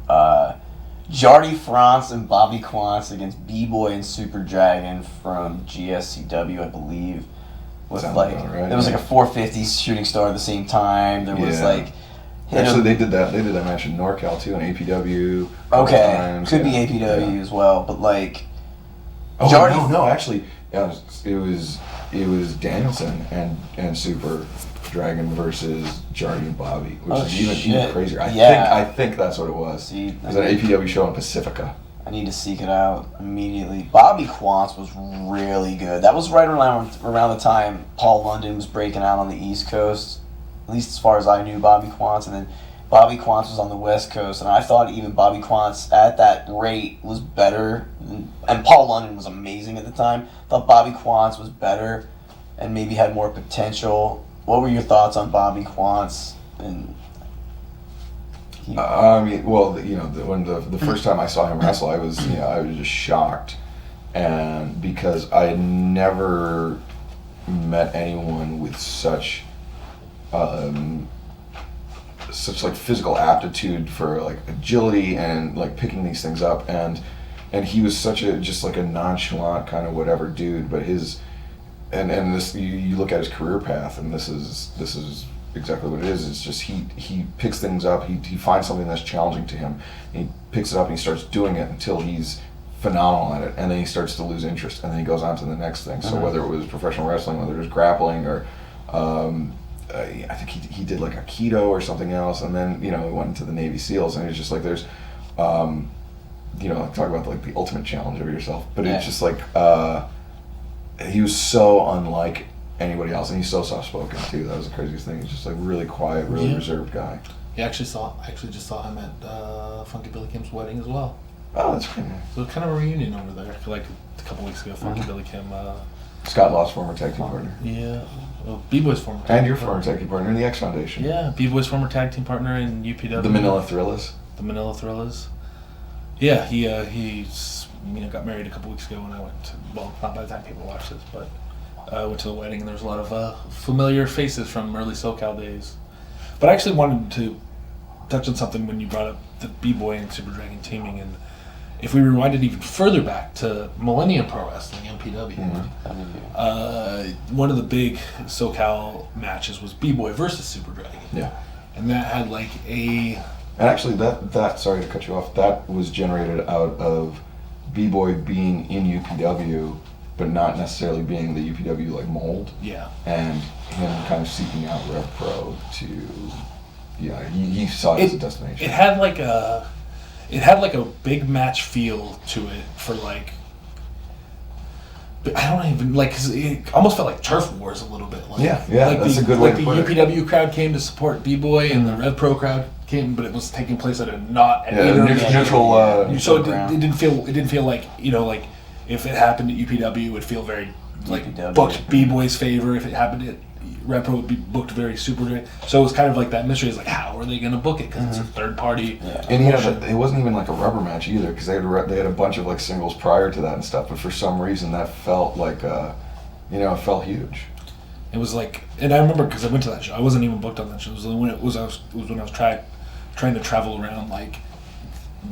S1: Jardy France and Bobby Quance against B-Boy and Super Dragon from GSCW, I believe.
S2: Sounds about right,
S1: there was like a 450 shooting star at the same time. There was
S2: actually they did that match in NorCal too, in APW.
S1: Okay,
S2: times.
S1: could be APW as well, but like.
S2: Jardy, no, actually, it was Danielson and Super Dragon versus Jardy and Bobby, which is even crazier. I think that's what it was.
S1: See,
S2: it was an APW show in Pacifica.
S1: I need to seek it out immediately. Bobby Quance was really good. That was right around the time Paul London was breaking out on the East Coast, at least as far as I knew Bobby Quance, and then Bobby Quance was on the West Coast, and I thought even Bobby Quance at that rate was better, and Paul London was amazing at the time. I thought Bobby Quance was better and maybe had more potential. What were your thoughts on Bobby Quance? And
S2: when the first time I saw him wrestle, I was just shocked, and because I had never met anyone with such like physical aptitude for like agility and like picking these things up, and he was such a nonchalant kind of whatever dude, but his and this you look at his career path, and this is exactly what it is. It's just he picks things up, he finds something that's challenging to him, and he picks it up and he starts doing it until he's phenomenal at it, and then he starts to lose interest, and then he goes on to the next thing. So whether it was professional wrestling, whether it was grappling, or I think he did like Aikido or something else, and then he went into the Navy SEALs, and it's just like there's talk about like the ultimate challenge of yourself, but it's just like he was so unlike anybody else, and he's so soft spoken too. That was the craziest thing. He's just like really quiet, really reserved guy.
S3: I actually just saw him at Funky Billy Kim's wedding as well.
S2: Oh, that's great.
S3: So kind of a reunion over there. Like a couple weeks ago, Funky Billy Kim.
S2: Scott Law's former tag team partner.
S3: Yeah. Well, B-Boy's former tag
S2: and your former tag team partner in the X Foundation.
S3: Yeah, B-Boy's former tag team partner in UPW.
S2: The Manila Thrillers.
S3: Yeah, he got married a couple weeks ago when I went to, well, not by the time people watch this, but I went to the wedding, and there was a lot of familiar faces from early SoCal days. But I actually wanted to touch on something when you brought up the B-Boy and Super Dragon teaming, and if we rewinded even further back to Millennium Pro Wrestling, MPW, one of the big SoCal matches was B-Boy versus Super Dragon.
S2: Yeah.
S3: And that had like a...
S2: And actually, that sorry to cut you off, that was generated out of B-Boy being in UPW, but not necessarily being the UPW like mold.
S3: Yeah.
S2: And him kind of seeking out Rev Pro to, he saw it as a destination.
S3: It had like a big match feel to it for like, I don't even like, cause it almost felt like turf wars a little bit. Like,
S2: yeah,
S3: like
S2: that's a good way to put it.
S3: The UPW crowd came to support B-Boy, and the Rev Pro crowd came, but it was taking place at
S2: neutral.
S3: So it didn't feel like like if it happened at UPW, it would feel very like
S1: UPW,
S3: booked B-Boy's favor. If it happened at Rev Pro, would be booked very Super Dragon. So it was kind of like that mystery. Is like, how are they going to book it? Because it's a third party.
S1: Yeah.
S2: And it wasn't even like a rubber match either, because they had a bunch of like singles prior to that and stuff. But for some reason, that felt like it felt huge.
S3: It was like, and I remember because I went to that show. I wasn't even booked on that show. It was when I was trying to travel around, like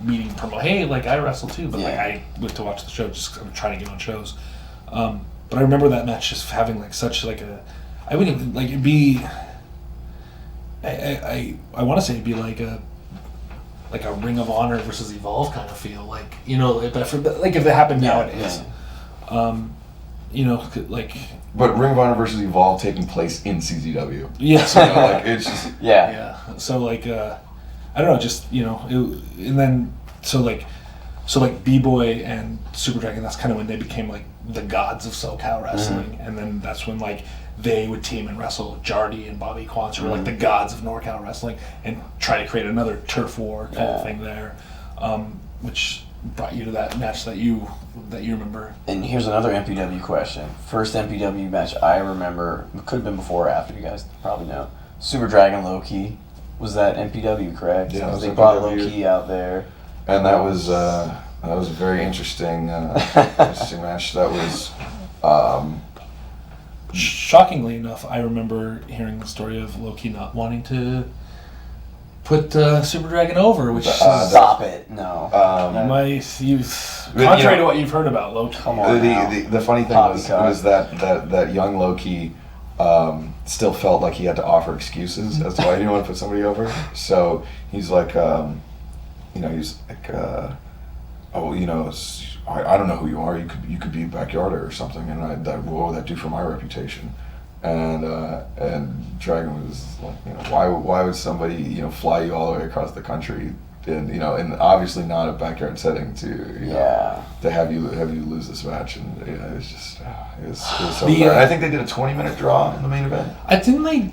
S3: meeting promo. Hey, like I wrestle too, but like I went to watch the show just I'm trying to get on shows. But I remember that match just having like such like a. I wouldn't even like it'd be. I want to say it'd be like a like a Ring of Honor versus Evolve kind of feel, like, you know, if it happened nowadays. Like.
S2: But Ring of Honor versus Evolve taking place in CZW.
S3: Yeah.
S2: So, like, it's just...
S1: Yeah.
S3: So, like, I don't know, just, you know, and then, so, like, B-Boy and Super Dragon, that's kind of when they became, like, the gods of SoCal wrestling. And then that's when, like, they would team and wrestle Jardy and Bobby Quance, who were, like, the gods of NorCal wrestling, and try to create another turf war kind of thing there, which brought you to that match that you remember.
S1: And here's another MPW question. First MPW match I remember, it could have been before or after, you guys probably know. Super Dragon Low Key. Was that MPW, correct?
S2: Yeah,
S1: they brought Low Key out there.
S2: And that was a very interesting interesting match. That was...
S3: Shockingly enough, I remember hearing the story of Low Key not wanting to put Super Dragon over, which
S1: stop it. No.
S3: Contrary to what you've heard about Low Key.
S1: Come on.
S2: The funny thing was that young Low Key still felt like he had to offer excuses as to why he didn't want to put somebody over. So he's like, he's like, I don't know who you are. You could be a backyarder or something. And what would that do for my reputation? And Dragon was like, why would somebody fly you all the way across the country and and obviously not a backyard setting to have you lose this match, and it was just it was so bad. I think they did a 20-minute draw in the main event.
S3: Didn't they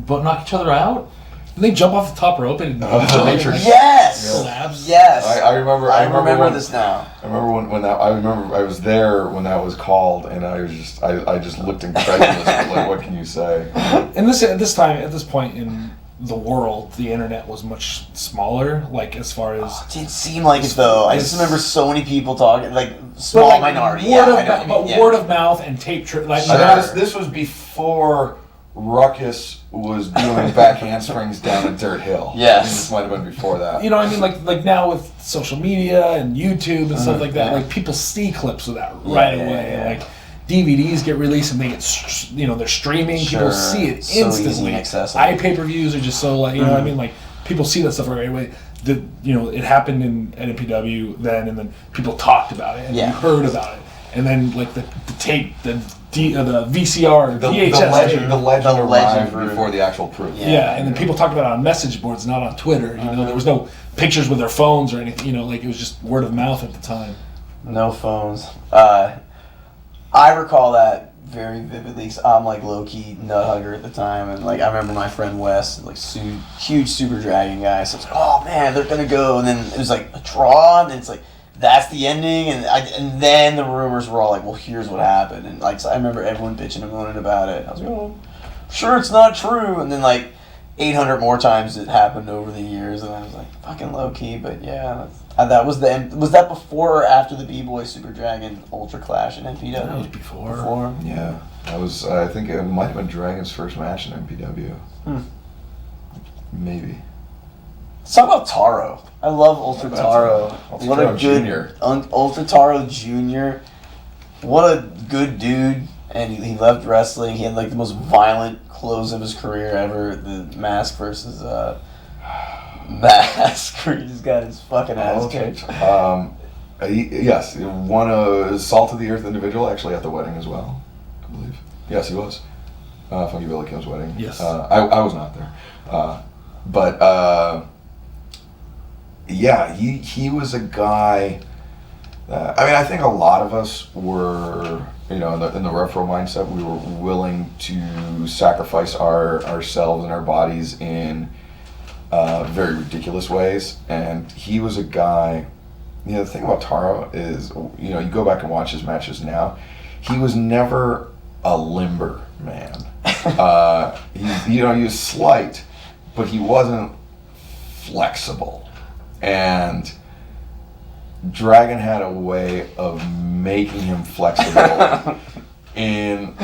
S3: knock each other out? Didn't they jump off the top rope and
S1: yes,
S3: collapse?
S1: Yes.
S2: I remember
S1: this now.
S2: I remember when I was there when that was called, and I just looked incredulous. Like, what can you say?
S3: And at this point in the world, the internet was much smaller. Like, as far as
S1: it didn't seem like it though. I just remember so many people talking, like small minority.
S3: Word of mouth and tape.
S2: This was before Ruckus was doing back handsprings down a dirt hill.
S1: Yes.
S2: This might have been before that.
S3: You know what I mean? Like now with social media and YouTube and stuff like that, like people see clips of that right away.
S1: Yeah.
S3: Like DVDs get released and they get, they're streaming.
S1: Sure.
S3: People see it instantly.
S1: So easy and accessible.
S3: iPay-per-views are just so, like, you know what I mean? Like, people see that stuff right away. It happened at NPW then, and then people talked about it and you heard about it. And then, like, the tape, the VCR, VHS.
S2: The legend arrived before the actual proof.
S3: Yeah, and then people talked about it on message boards, not on Twitter. There was no pictures with their phones or anything. Like, it was just word of mouth at the time.
S1: No phones. I recall that very vividly. Cause I'm like low-key nut hugger at the time, and like I remember my friend Wes, like huge Super Dragon guy. So it's like, oh man, they're gonna go, and then it was like a draw, and it's like that's the ending, and then the rumors were all like, well, here's what happened, and like so I remember everyone bitching and moaning about it. I was like, oh, sure it's not true, and then like 800 more times it happened over the years, and I was like, fucking low-key, but yeah. That was the end. Was that before or after the B-Boy Super Dragon Ultra Clash in NPW?
S3: That was before.
S2: Yeah, that was. I think it might have been Dragon's first match in NPW. Maybe.
S1: Let's talk about TARO. I love Ultra TARO. What a good
S2: Junior.
S1: Ultra TARO Junior. What a good dude. And he loved wrestling. He had like the most violent close of his career ever. The Mask versus Mask, where he just got his fucking ass kicked.
S2: Yes, he won a Salt of the Earth individual actually at the wedding as well, I believe. Yes, he was. Funky Billy Kim's wedding.
S3: Yes.
S2: I was not there. But yeah, he was a guy that, I think a lot of us were, in the retro mindset, we were willing to sacrifice ourselves and our bodies in very ridiculous ways, and he was a guy. The thing about Taro is, you go back and watch his matches now. He was never a limber man. He was slight, but he wasn't flexible. And Dragon had a way of making him flexible in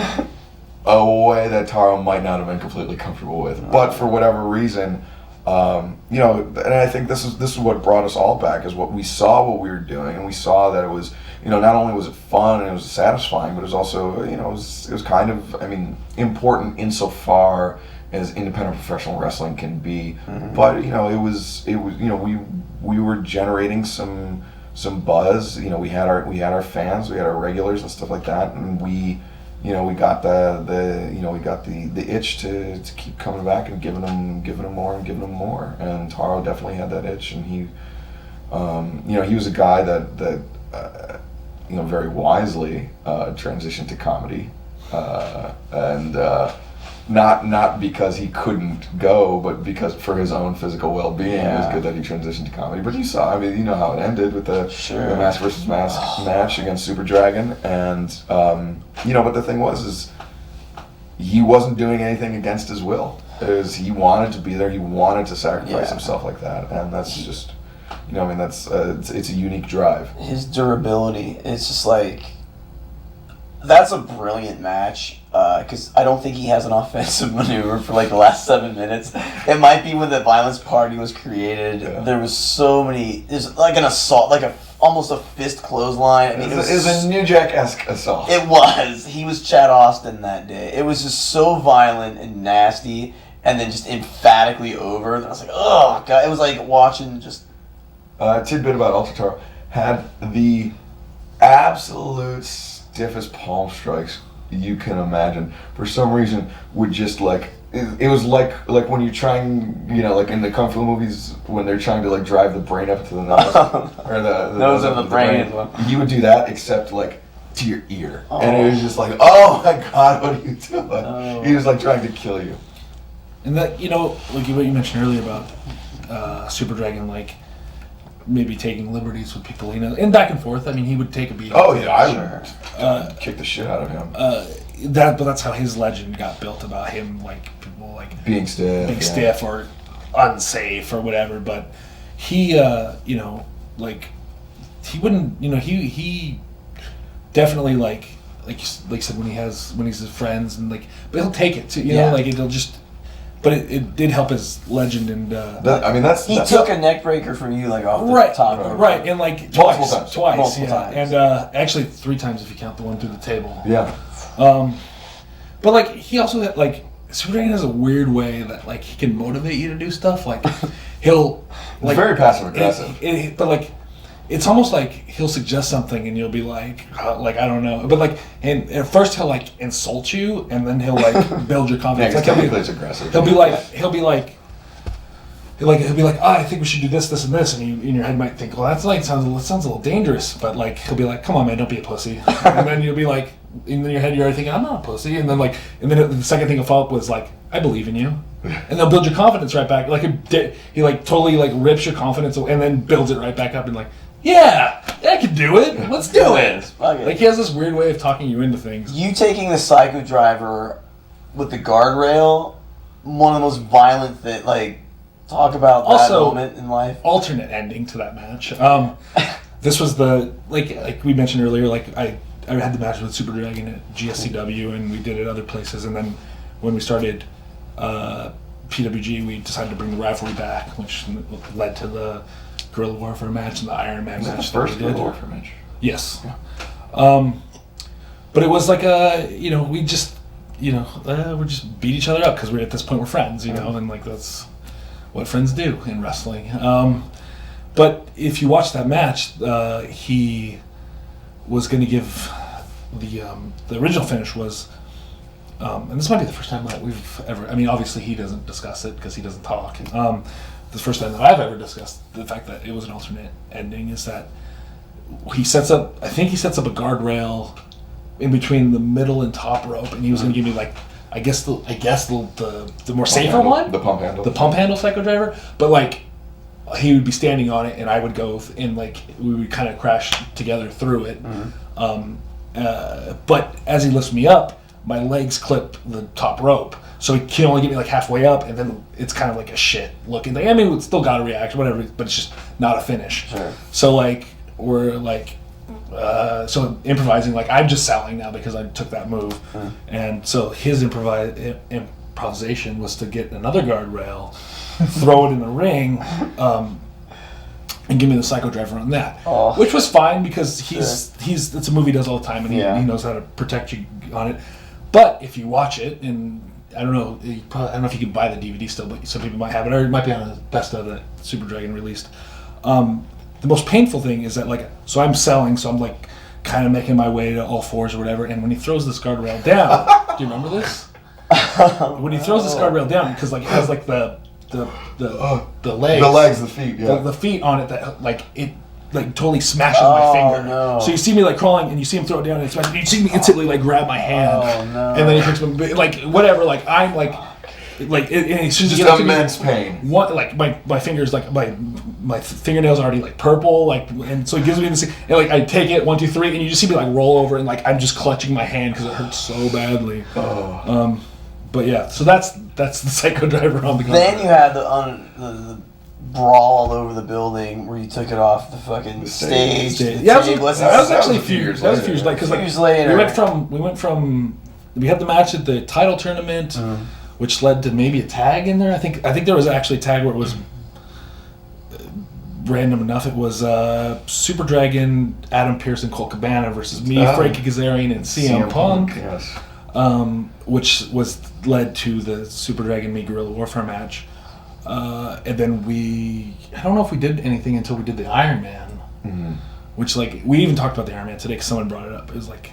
S2: a way that Taro might not have been completely comfortable with. But for whatever reason, and I think this is what brought us all back, is what we saw what we were doing, and we saw that it was, not only was it fun and it was satisfying, but it was also, it was kind of, important insofar as independent professional wrestling can be. But it was we were generating some buzz. We had our fans, we had our regulars and stuff like that, and we got the itch to keep coming back and giving them more. And Taro definitely had that itch, and he was a guy that very wisely transitioned to comedy, and not because he couldn't go, but because for his own physical well-being, it was good that he transitioned to comedy. But you saw, how it ended with the mask versus mask match against Super Dragon, and but the thing was he wasn't doing anything against his will. He wanted to be there. He wanted to sacrifice himself like that, and that's just. It's a unique drive. His
S1: durability, it's just like, that's a brilliant match, because I don't think he has an offensive maneuver for like the last 7 minutes. It might be when the violence party was created. Yeah. There's like an assault, like almost a fist clothesline.
S2: It was a New Jack-esque assault.
S1: It was. He was Chad Austin that day. It was just so violent and nasty, and then just emphatically over. And I was like, oh god, it was like watching just...
S2: Tidbit about Ultra Taro, had the absolute stiffest palm strikes you can imagine. For some reason, would just like it was like when you're trying, like in the kung fu movies when they're trying to like drive the brain up to the nose or the
S1: nose of the brain.
S2: He would do that, except like to your ear, and it was just like, oh my god, what are you doing? He was like trying to kill you.
S3: And that like what you mentioned earlier about Super Dragon, like. Maybe taking liberties with people, and back and forth. I mean, he would take a beating.
S2: Oh yeah, I would kick the shit out of him.
S3: But that's how his legend got built about him, like people like
S2: being stiff
S3: or unsafe or whatever. But he, like he wouldn't, he definitely like you said when he's his friends and like, but he'll take it too, like it'll just. But it did help his legend, and
S1: he took a neck breaker from you like off the top,
S3: right, and like twice,
S1: yeah,
S3: and actually 3 times if you count the one through the table.
S2: Yeah.
S3: But like he also had, like Super Dragon has a weird way that like he can motivate you to do stuff. Like he'll like
S2: very passive aggressive.
S3: But like it's almost like he'll suggest something and you'll be like I don't know. But like, and at first he'll like insult you and then he'll like build your confidence.
S2: Like it's aggressive.
S3: He'll be like, I think we should do this, this, and this, and you in your head might think, well, that sounds a little dangerous. But like he'll be like, come on, man, don't be a pussy. And then you'll be like, in your head you're already thinking, I'm not a pussy. And then the second thing he'll follow up was like, I believe in you. And they'll build your confidence right back. Like he like totally like rips your confidence and then builds it right back up and like. Yeah, I can do it. Let's do it. Like he has this weird way of talking you into things.
S1: You taking the Psycho Driver with the guardrail, one of the most violent things. Like, talk about that moment in life.
S3: Alternate ending to that match. This was the like we mentioned earlier. Like I had the match with Super Dragon at GSCW, and we did it other places. And then when we started PWG, we decided to bring the rivalry back, which led to the Guerrilla Warfare match and the Iron Man match.
S2: The first Guerrilla Warfare match.
S3: Yes. Yeah. But it was like we just beat each other up because at this point we're friends, and like that's what friends do in wrestling. But if you watch that match, he was going to give the original finish was, and this might be the first time that we've ever. I mean, obviously he doesn't discuss it because he doesn't talk. The first time that I've ever discussed the fact that it was an alternate ending is that he sets up a guardrail in between the middle and top rope, and he was going to give me like I guess the more safer one,
S2: the pump
S3: handle Psycho Driver, but like he would be standing on it and I would go and like we would kind of crash together through it. But as he lifts me up, my legs clip the top rope. So he can only get me like halfway up, and then it's kind of like a shit looking thing. I mean, it's still got to react, whatever, but it's just not a finish.
S1: Sure.
S3: So like we're like, so improvising. Like I'm just selling now because I took that move, and so his improvisation was to get another guardrail, throw it in the ring, and give me the Psycho Driver on that, which was fine because it's a movie he does all the time, and he knows how to protect you on it. But if you watch it and I don't know. I don't know if you can buy the DVD still, but some people might have it, or it might be on the best of that Super Dragon released. The most painful thing is that, like, so I'm selling, so I'm like kind of making my way to all fours or whatever, and when he throws this guardrail down, do you remember this? When he throws this guardrail down, because like it has like the legs,
S2: the feet,
S3: the feet on it that like it like totally smashes my finger.
S1: No.
S3: So you see me like crawling, and you see him throw it down, and it smashes. You see me instantly like grab my hand,
S1: no.
S3: and then he picks me like whatever. Like I'm like it's just
S2: immense pain.
S3: What like my fingers like my fingernails are already like purple like, and so he gives me this, and like I take it 1, 2, 3, and you just see me like roll over, and like I'm just clutching my hand because it hurts so badly. But yeah, so that's the Psycho Driver on the.
S1: Then you had the brawl all over the building where you took it off the fucking stage.
S3: Yeah, that was actually a few years. That was a few years later. Because
S1: years later,
S3: we went from we had the match at the title tournament, which led to maybe a tag in there. I think there was actually a tag where it was random enough. It was Super Dragon, Adam Pearce, and Colt Cabana versus me, Frankie Kazarian, and CM Punk.
S2: Yes.
S3: Which was led to the Super Dragon Me Guerrilla Warfare match. And then I don't know if we did anything until we did the Iron Man, which like we even talked about the Iron Man today because someone brought it up. It was like,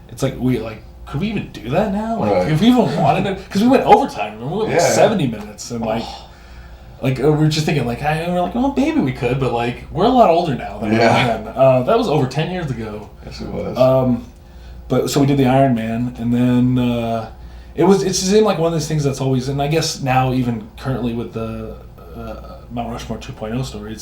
S3: it's like we like, could we even do that now? Like if we even wanted it, because we went overtime. Remember, we went like 70 minutes, and like we were just thinking like, we're like, well, maybe we could, but like we're a lot older now than we were then. That was over 10 years ago.
S2: Yes, it was.
S3: But so we did the Iron Man, and then it just seemed like one of those things that's always, and I guess now even currently with the Mount Rushmore 2.0 story, it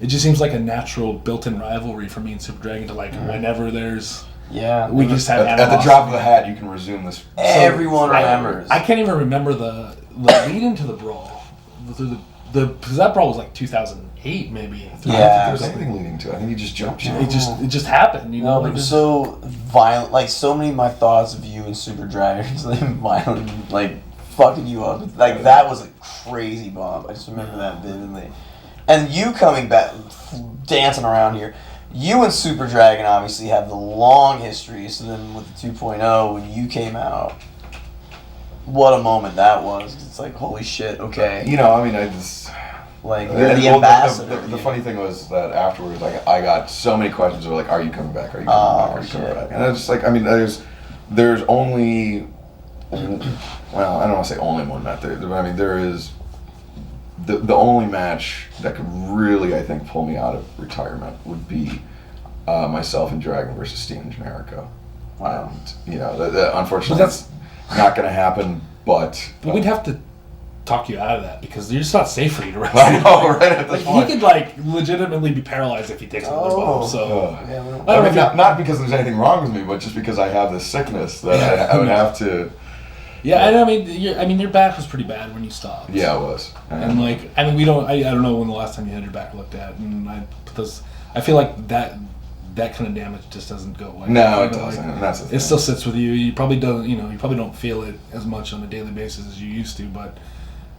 S3: just seems like a natural built-in rivalry for me and Super Dragon to like whenever there's we just have
S2: at the drop of a hat you can resume this.
S1: Everyone remembers.
S3: I can't even remember the lead into the brawl. Because that brawl was like 2008 maybe.
S2: I don't think there was anything leading to it. I think he just jumped you.
S3: It just happened, you know.
S1: No, but it was so violent. Like so many of my thoughts of you and Super Dragons, like violent, like fucking you up. Like that was a crazy bomb. I just remember that vividly. And you coming back, dancing around here. You and Super Dragon obviously have the long history. So then with the 2.0, when you came out, what a moment that was. It's like, holy shit, okay.
S2: You know, I mean, I just...
S1: Like, you're the ambassador.
S2: The funny thing was that afterwards, like, I got so many questions of like, are you coming back? Are you coming back? Are you coming back? And I was just like, I mean, there's only... Well, I don't want to say only one match there, but I mean, there is... The only match that could really, I think, pull me out of retirement would be myself and Dragon versus Steven Generico.
S1: Wow.
S2: And, you know, unfortunately, that's not going to happen, but
S3: we'd have to talk you out of that because you're just not safe for you to wrestle.
S2: I know, right at this point.
S3: He could, like, legitimately be paralyzed if he takes another bump, so...
S2: I mean, not because there's anything wrong with me, but just because I have this sickness that I would have to...
S3: Yeah, and I mean, your back was pretty bad when you stopped.
S2: Yeah, it was.
S3: And like, I mean, I don't know when the last time you had your back looked at, and I feel like that kind of damage just doesn't go away.
S2: No, it doesn't. And that's the thing.
S3: It still sits with you. You probably don't feel it as much on a daily basis as you used to, but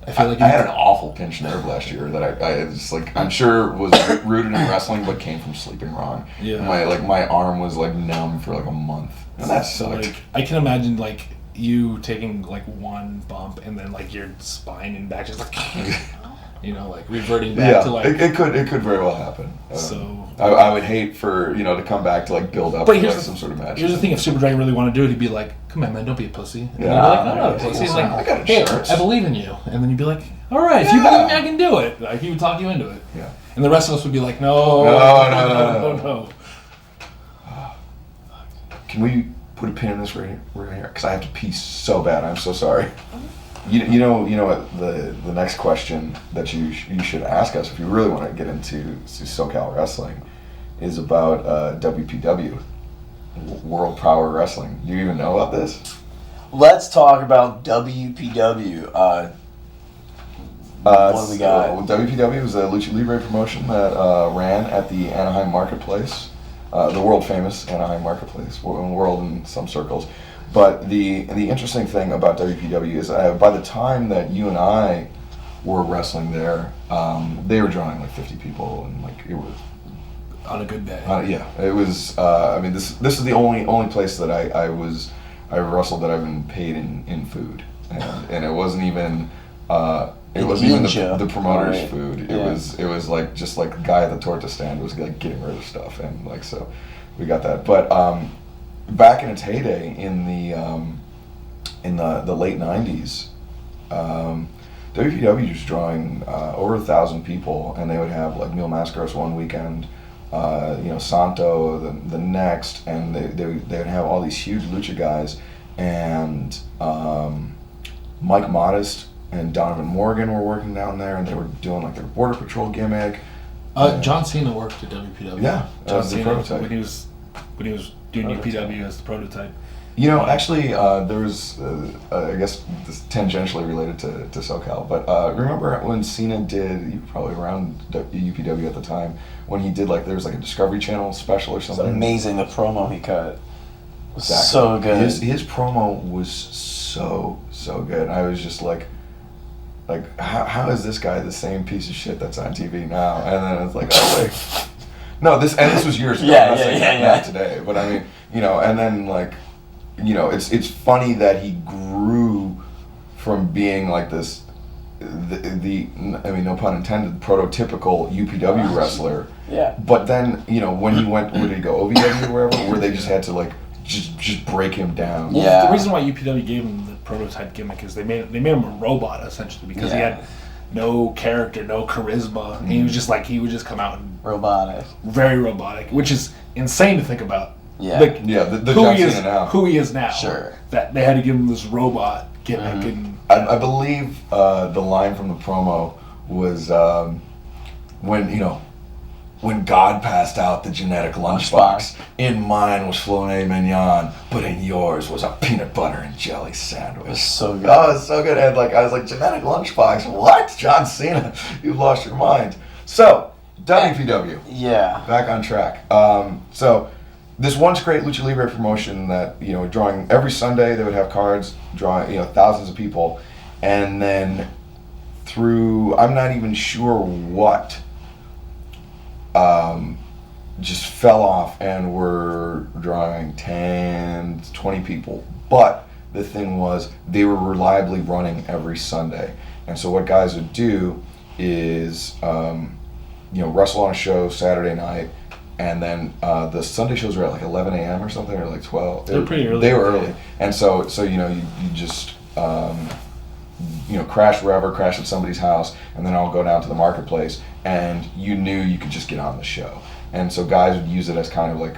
S3: I feel like
S2: I had an awful pinched nerve last year that I just like I'm sure was rooted in wrestling, but came from sleeping wrong.
S3: Yeah.
S2: My arm was like numb for like a month, and that sucked.
S3: Like, I can imagine like you taking like one bump and then like your spine and back just like you know, like reverting back to like
S2: it could very well happen.
S3: So
S2: I would hate for to come back to like build up like some sort of match.
S3: Here's the thing: if Super Dragon really wanted to do it, he'd be like, "Come on, man, don't be a pussy." And you'd be like, "I'm not a pussy." He's like,
S2: I got
S3: "Hey,
S2: insurance.
S3: I believe in you," and then you'd be like, "All right, if you believe in me, I can do it." Like he would talk you into it.
S2: Yeah.
S3: And the rest of us would be like, "No.
S2: Can we put a pin in this right here? Because I have to pee so bad. I'm so sorry. You know what the next question that you should ask us if you really want to get into SoCal wrestling is about WPW, World Power Wrestling. Do you even know about this?
S1: Let's talk about WPW. What do we got?
S2: WPW was a Lucha Libre promotion that ran at the Anaheim Marketplace, the world famous Anaheim Marketplace, world in some circles. But the interesting thing about WPW is by the time that you and I were wrestling there, they were drawing like 50 people, and like it was
S3: on a good day.
S2: Yeah, it was. I mean, this is the only place that I wrestled that I've been paid in food. and it wasn't even it wasn't even the promoter's
S1: right.
S2: food.
S1: Yeah.
S2: It was like just like the guy at the torta stand was like getting rid of stuff, and like so we got that. But back in its heyday in the late '90s, WPW was drawing over 1,000 people, and they would have like Mil Mascaros one weekend, Santo the next, and they would have all these huge lucha guys, and Mike Modest and Donovan Morgan were working down there, and they were doing like their Border Patrol gimmick.
S3: John Cena worked at WPW.
S2: Yeah,
S3: John
S2: the
S3: Cena
S2: prototype.
S3: when he was doing UPW as the prototype.
S2: Actually, there was, I guess, this tangentially related to SoCal, but remember when Cena did, you were probably around UPW at the time, when he did like, there was like a Discovery Channel special or
S1: It's
S2: something.
S1: amazing, the promo he cut.
S2: Exactly.
S1: So good.
S2: His promo was so good. I was just like how is this guy the same piece of shit that's on TV now? And then it's like, oh wait, no, this was years ago.
S1: Yeah,
S2: I'm not saying
S1: yeah.
S2: not today, but I mean, and then like, it's funny that he grew from being like this, I mean, no pun intended, prototypical UPW wrestler.
S1: Yeah.
S2: But then, when he went, where did he go, OVW or wherever, where they just had to like, just break him down.
S3: Well,
S1: Yeah.
S3: the reason why UPW gave him the prototype gimmick is they made him a robot essentially because he had no character, no charisma, and he was just like he would just come out and
S1: Robotic.
S3: very robotic, which is insane to think about.
S1: Yeah.
S3: Like,
S2: The
S3: who
S2: John
S3: he is
S2: Cena now.
S3: who he is now.
S1: Sure.
S3: That they had to give him this robot gimmick and
S2: I believe the line from the promo was when God passed out the genetic lunchbox, in mine was filet mignon, but in yours was a peanut butter and jelly sandwich.
S1: It's so good.
S2: Oh, it's so good. And I was like, genetic lunchbox? What? John Cena, you've lost your mind. So, WPW.
S1: Yeah.
S2: Back on track. So, this once great Lucha Libre promotion that, drawing every Sunday, they would have cards, drawing, thousands of people. And then through, I'm not even sure what, just fell off and were drawing 10, 20 people. But the thing was, they were reliably running every Sunday. And so what guys would do is, wrestle on a show Saturday night, and then the Sunday shows were at like 11 a.m. or something, or like 12.
S3: They're pretty early.
S2: They were early. And so you just, crash wherever, crash at somebody's house, and then I'll go down to the marketplace, and you knew you could just get on the show. And so guys would use it as kind of like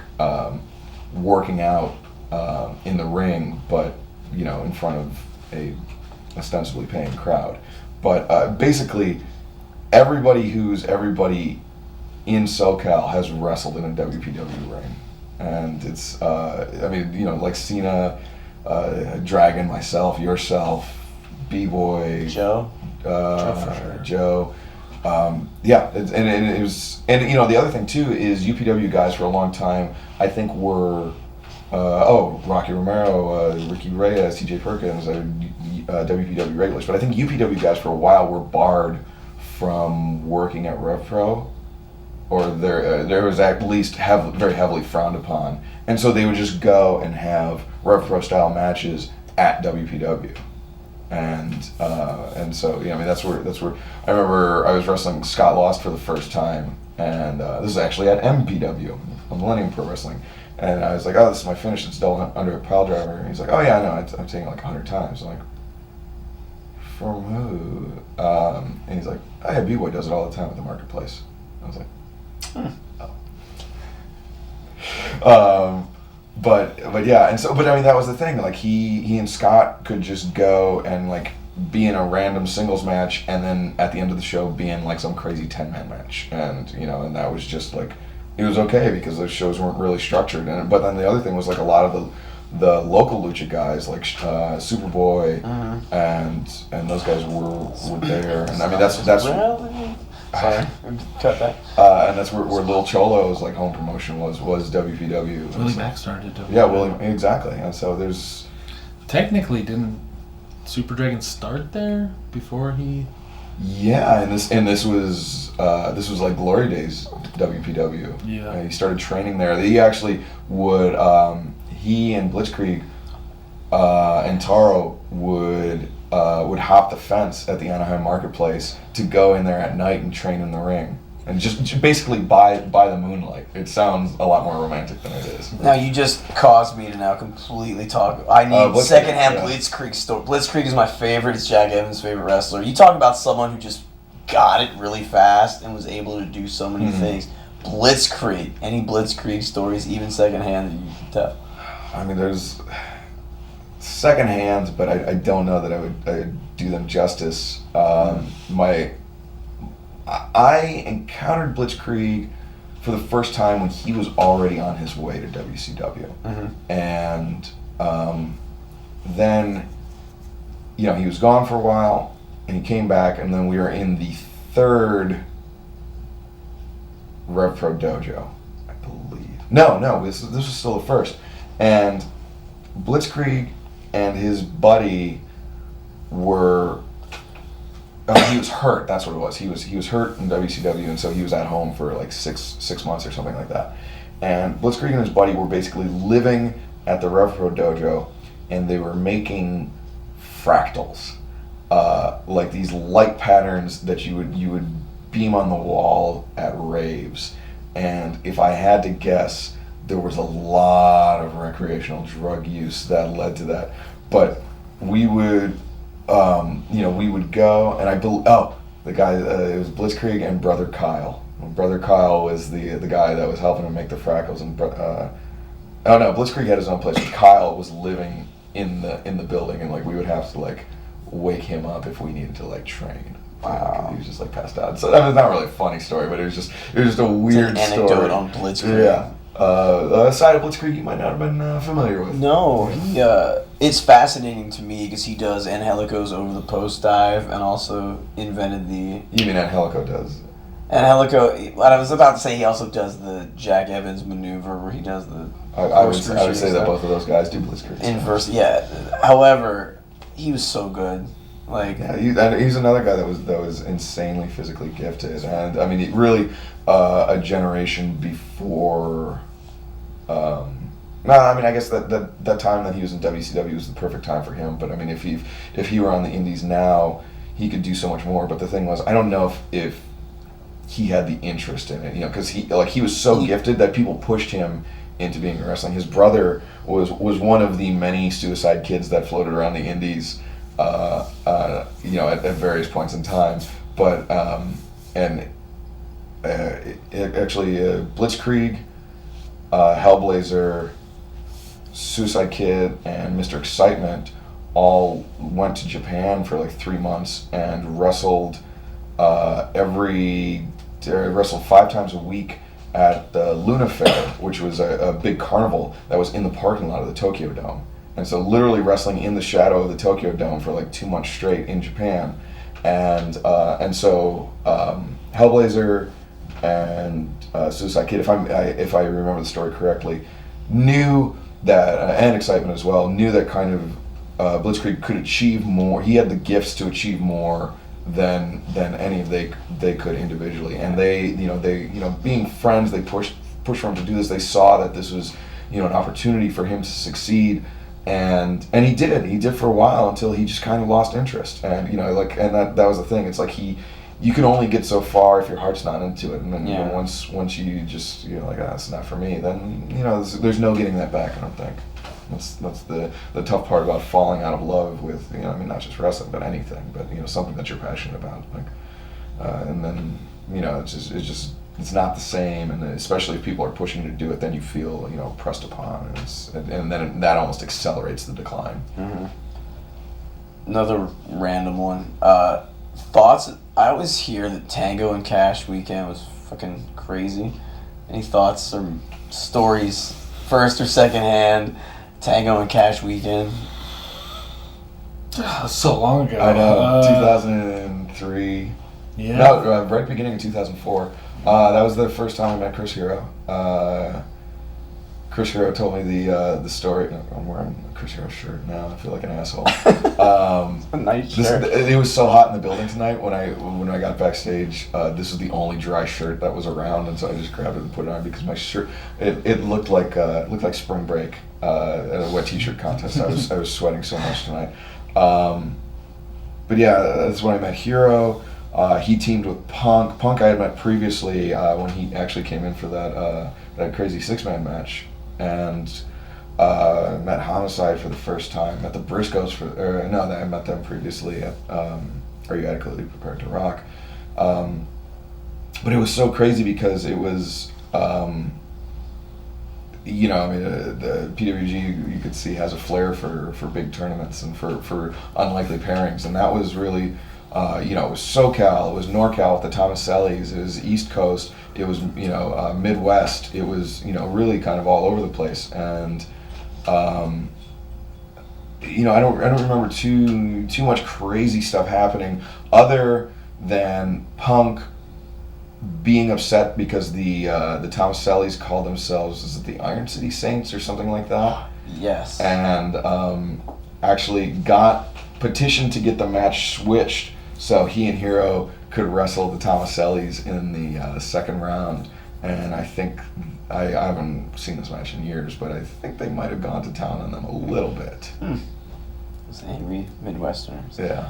S2: working out in the ring, but, in front of a ostensibly paying crowd. But basically, everybody who's everybody in SoCal has wrestled in a WPW ring. And it's, like Cena, Dragon, myself, yourself, B-Boy,
S1: Joe.
S2: Joe. It was, the other thing too is UPW guys for a long time, I think were, Rocky Romero, Ricky Reyes, TJ Perkins, WPW regulars, but I think UPW guys for a while were barred from working at RevPro, or there was at least very heavily frowned upon, and so they would just go and have RevPro style matches at WPW. And so that's where I remember I was wrestling Scott Lost for the first time, and this is actually at MPW, Millennium Pro Wrestling, and I was like, oh, this is my finish, it's double under a pile driver, and he's like, oh yeah, I know, I'm taking it like 100 times. I'm like, from who? And he's like, oh yeah, B-Boy does it all the time at the marketplace. I was like, oh. But yeah, but that was the thing. Like he and Scott could just go and like be in a random singles match, and then at the end of the show be in like some crazy 10-man match, and and that was just like, it was okay because those shows weren't really structured. But then the other thing was like a lot of the local lucha guys like Superboy and those guys were there, and that's.
S1: Sorry, cut that.
S2: And that's where Lil Cholo's like home promotion was WPW.
S3: Willie Mack started to.
S2: Yeah, Willie, exactly. And so there's.
S3: Technically, didn't Super Dragon start there before he?
S2: Yeah, and this was like Glory Days WPW.
S3: Yeah.
S2: And he started training there. He actually would he and Blitzkrieg and TARO would would hop the fence at the Anaheim Marketplace to go in there at night and train in the ring. And just basically by the moonlight. It sounds a lot more romantic than it is.
S1: Now you just caused me to now completely talk. I need secondhand Blitzkrieg story. Blitzkrieg is my favorite. It's Jack Evans' favorite wrestler. You talk about someone who just got it really fast and was able to do so many things. Blitzkrieg. Any Blitzkrieg stories, even secondhand, that you can tell?
S2: I mean, there's secondhand, but I don't know that I would do them justice. I encountered Blitzkrieg for the first time when he was already on his way to WCW. And then, you know, he was gone for a while, and he came back, and then we were in the third Rev Pro Dojo, I believe. No, this was still the first. And Blitzkrieg and his buddy were... he was hurt. That's what it was. He was hurt in WCW, and so he was at home for like six months or something like that. And Blitzkrieg and his buddy were basically living at the Rev Pro Dojo, and they were making fractals, like these light patterns that you would beam on the wall at raves. And if I had to guess, there was a lot of recreational drug use that led to that. But we would. We would go, and the guy, it was Blitzkrieg and Brother Kyle. Brother Kyle was the guy that was helping him make the fractals, and Blitzkrieg had his own place, but Kyle was living in the building, and like we would have to like wake him up if we needed to like train. Wow. He was just like passed out. So that was not really a funny story, but it was just a weird
S1: it's an anecdote on Blitzkrieg.
S2: Yeah. A side of Blitzkrieg you might not have been familiar with.
S1: No, it's fascinating to me because he does Angelicos over the post dive and also invented the...
S2: You mean Angelico does?
S1: Angelico, what I was about to say, he also does the Jack Evans maneuver where he does the...
S2: I would say that both of those guys do Blitzkrieg.
S1: Inverse, yeah. However, he was so good. Like,
S2: yeah, he's another guy that was insanely physically gifted, and I mean, really a generation before. I guess that time that he was in WCW was the perfect time for him. But I mean, if he were on the Indies now, he could do so much more. But the thing was, I don't know if he had the interest in it, you know, because he was so gifted that people pushed him into being in wrestling. His brother was one of the many suicide kids that floated around the Indies. At various points in time, but Blitzkrieg, Hellblazer, Suicide Kid, and Mr. Excitement all went to Japan for like 3 months and wrestled wrestled 5 times a week at the Luna Fair, which was a big carnival that was in the parking lot of the Tokyo Dome. And so literally wrestling in the shadow of the Tokyo Dome for like 2 months straight in Japan. And so Hellblazer and Suicide Kid, if I remember the story correctly, knew that, and Excitement as well, knew that kind of Blitzkrieg could achieve more. He had the gifts to achieve more than any of they could individually. And they being friends, they pushed for him to do this. They saw that this was an opportunity for him to succeed. And he did for a while until he just kind of lost interest. And that was the thing. It's like you can only get so far if your heart's not into it. And then once you just that's not for me, then there's no getting that back. I don't think. That's the tough part about falling out of love with not just wrestling but anything, but something that you're passionate about. And then it's not the same, and especially if people are pushing you to do it, then you feel pressed upon, and then that almost accelerates the decline.
S1: Mm-hmm. Another random one. Thoughts? I always hear that Tango and Cash weekend was fucking crazy. Any thoughts or stories, first or second hand? Tango and Cash weekend.
S3: So long ago.
S2: I know, 2003.
S3: Yeah.
S2: No, right beginning of 2004. That was the first time I met Chris Hero. Chris Hero told me the story. I'm wearing a Chris Hero shirt now. I feel like an asshole.
S1: A nice shirt.
S2: It was so hot in the building tonight when I got backstage. This was the only dry shirt that was around, and so I just grabbed it and put it on because my shirt it looked like spring break at a wet t-shirt contest. I was sweating so much tonight. but yeah, that's when I met Hero. He teamed with Punk. Punk I had met previously when he actually came in for that crazy 6-man match, and met Homicide for the first time. Met the Briscoes I met them previously at Are You Adequately Prepared to Rock? But it was so crazy because it was, the PWG you could see has a flair for big tournaments and for unlikely pairings, and that was really, it was SoCal, it was NorCal with the Tomasellis, it was East Coast, it was Midwest, it was really kind of all over the place, and I don't remember too much crazy stuff happening other than Punk being upset because the Tomasellis called themselves, is it the Iron City Saints or something like that?
S1: Yes.
S2: And actually got petitioned to get the match switched so he and Hero could wrestle the Tomasellis in the second round. And I think, I haven't seen this match in years, but I think they might have gone to town on them a little bit.
S1: Those angry Midwesterners.
S2: Yeah.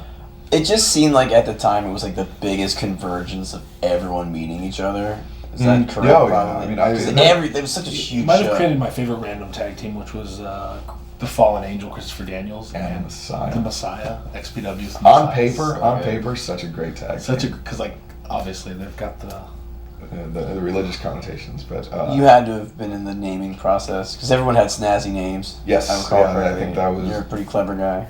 S1: It just seemed like at the time it was like the biggest convergence of everyone meeting each other. Is that correct?
S2: Yeah,
S1: probably?
S2: I mean,
S1: it was such a huge
S3: You might have
S1: show.
S3: created my favorite random tag team, which was the Fallen Angel, Christopher Daniels,
S2: and Messiah.
S3: The Messiah, XPW's The
S2: On
S3: Messiah.
S2: paper, such a great tag.
S3: Because obviously they've got the
S2: religious connotations, but
S1: you had to have been in the naming process because everyone had snazzy names.
S2: Yes,
S1: I recall correctly.
S2: I think that was.
S1: You're a pretty clever guy.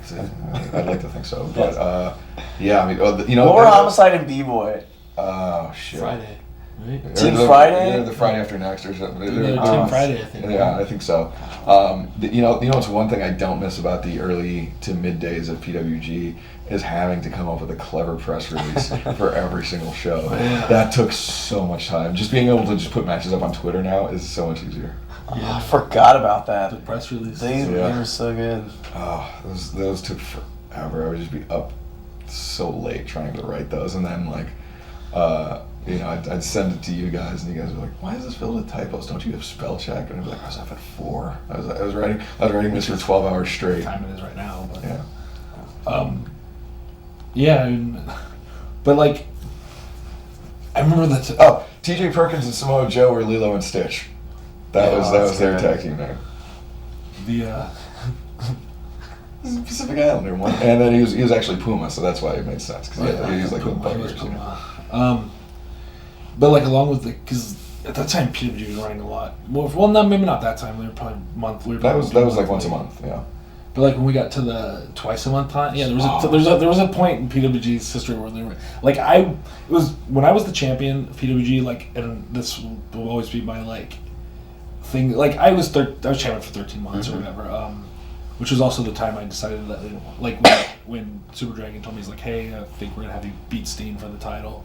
S2: I'd like to think so, but yeah, I mean,
S1: What were Homicide and B-Boy?
S2: Oh shit.
S3: Friday, right?
S1: Team Friday?
S2: The Friday after next or something.
S3: Team Friday, I think.
S2: Yeah, I think so. What's one thing I don't miss about the early to mid days of PWG is having to come up with a clever press release for every single show.
S3: Yeah.
S2: That took so much time. Just being able to just put matches up on Twitter now is so much easier.
S1: Yeah. I forgot about that.
S3: The press release.
S1: They were so good.
S2: Oh, those took forever. I would just be up so late trying to write those, and then I'd send it to you guys, and you guys were like, "Why is this filled with typos? Don't you have spell check?" And I'd be like, "I was up at 4. I was writing this for 12 hours straight."
S3: Time it is right now, but
S2: Yeah.
S3: But like, I remember that.
S2: TJ Perkins and Samoa Joe were Lilo and Stitch. That was their tag team name.
S3: The
S2: Pacific Islander one, and then he was actually Puma, so that's why it made sense because he was like the
S3: Puma,
S2: buggers.
S3: But like along with because at that time PWG was running a lot. Well, maybe not that time. They were probably monthly.
S2: That was like once a month, yeah.
S3: But like when we got to the twice a month time, there was a point in PWG's history where they were like it was when I was the champion of PWG, and this will always be my thing. I was champion for 13 months or whatever. Which was also the time I decided that when Super Dragon told me, he's like, "Hey, I think we're gonna have you beat Steen for the title."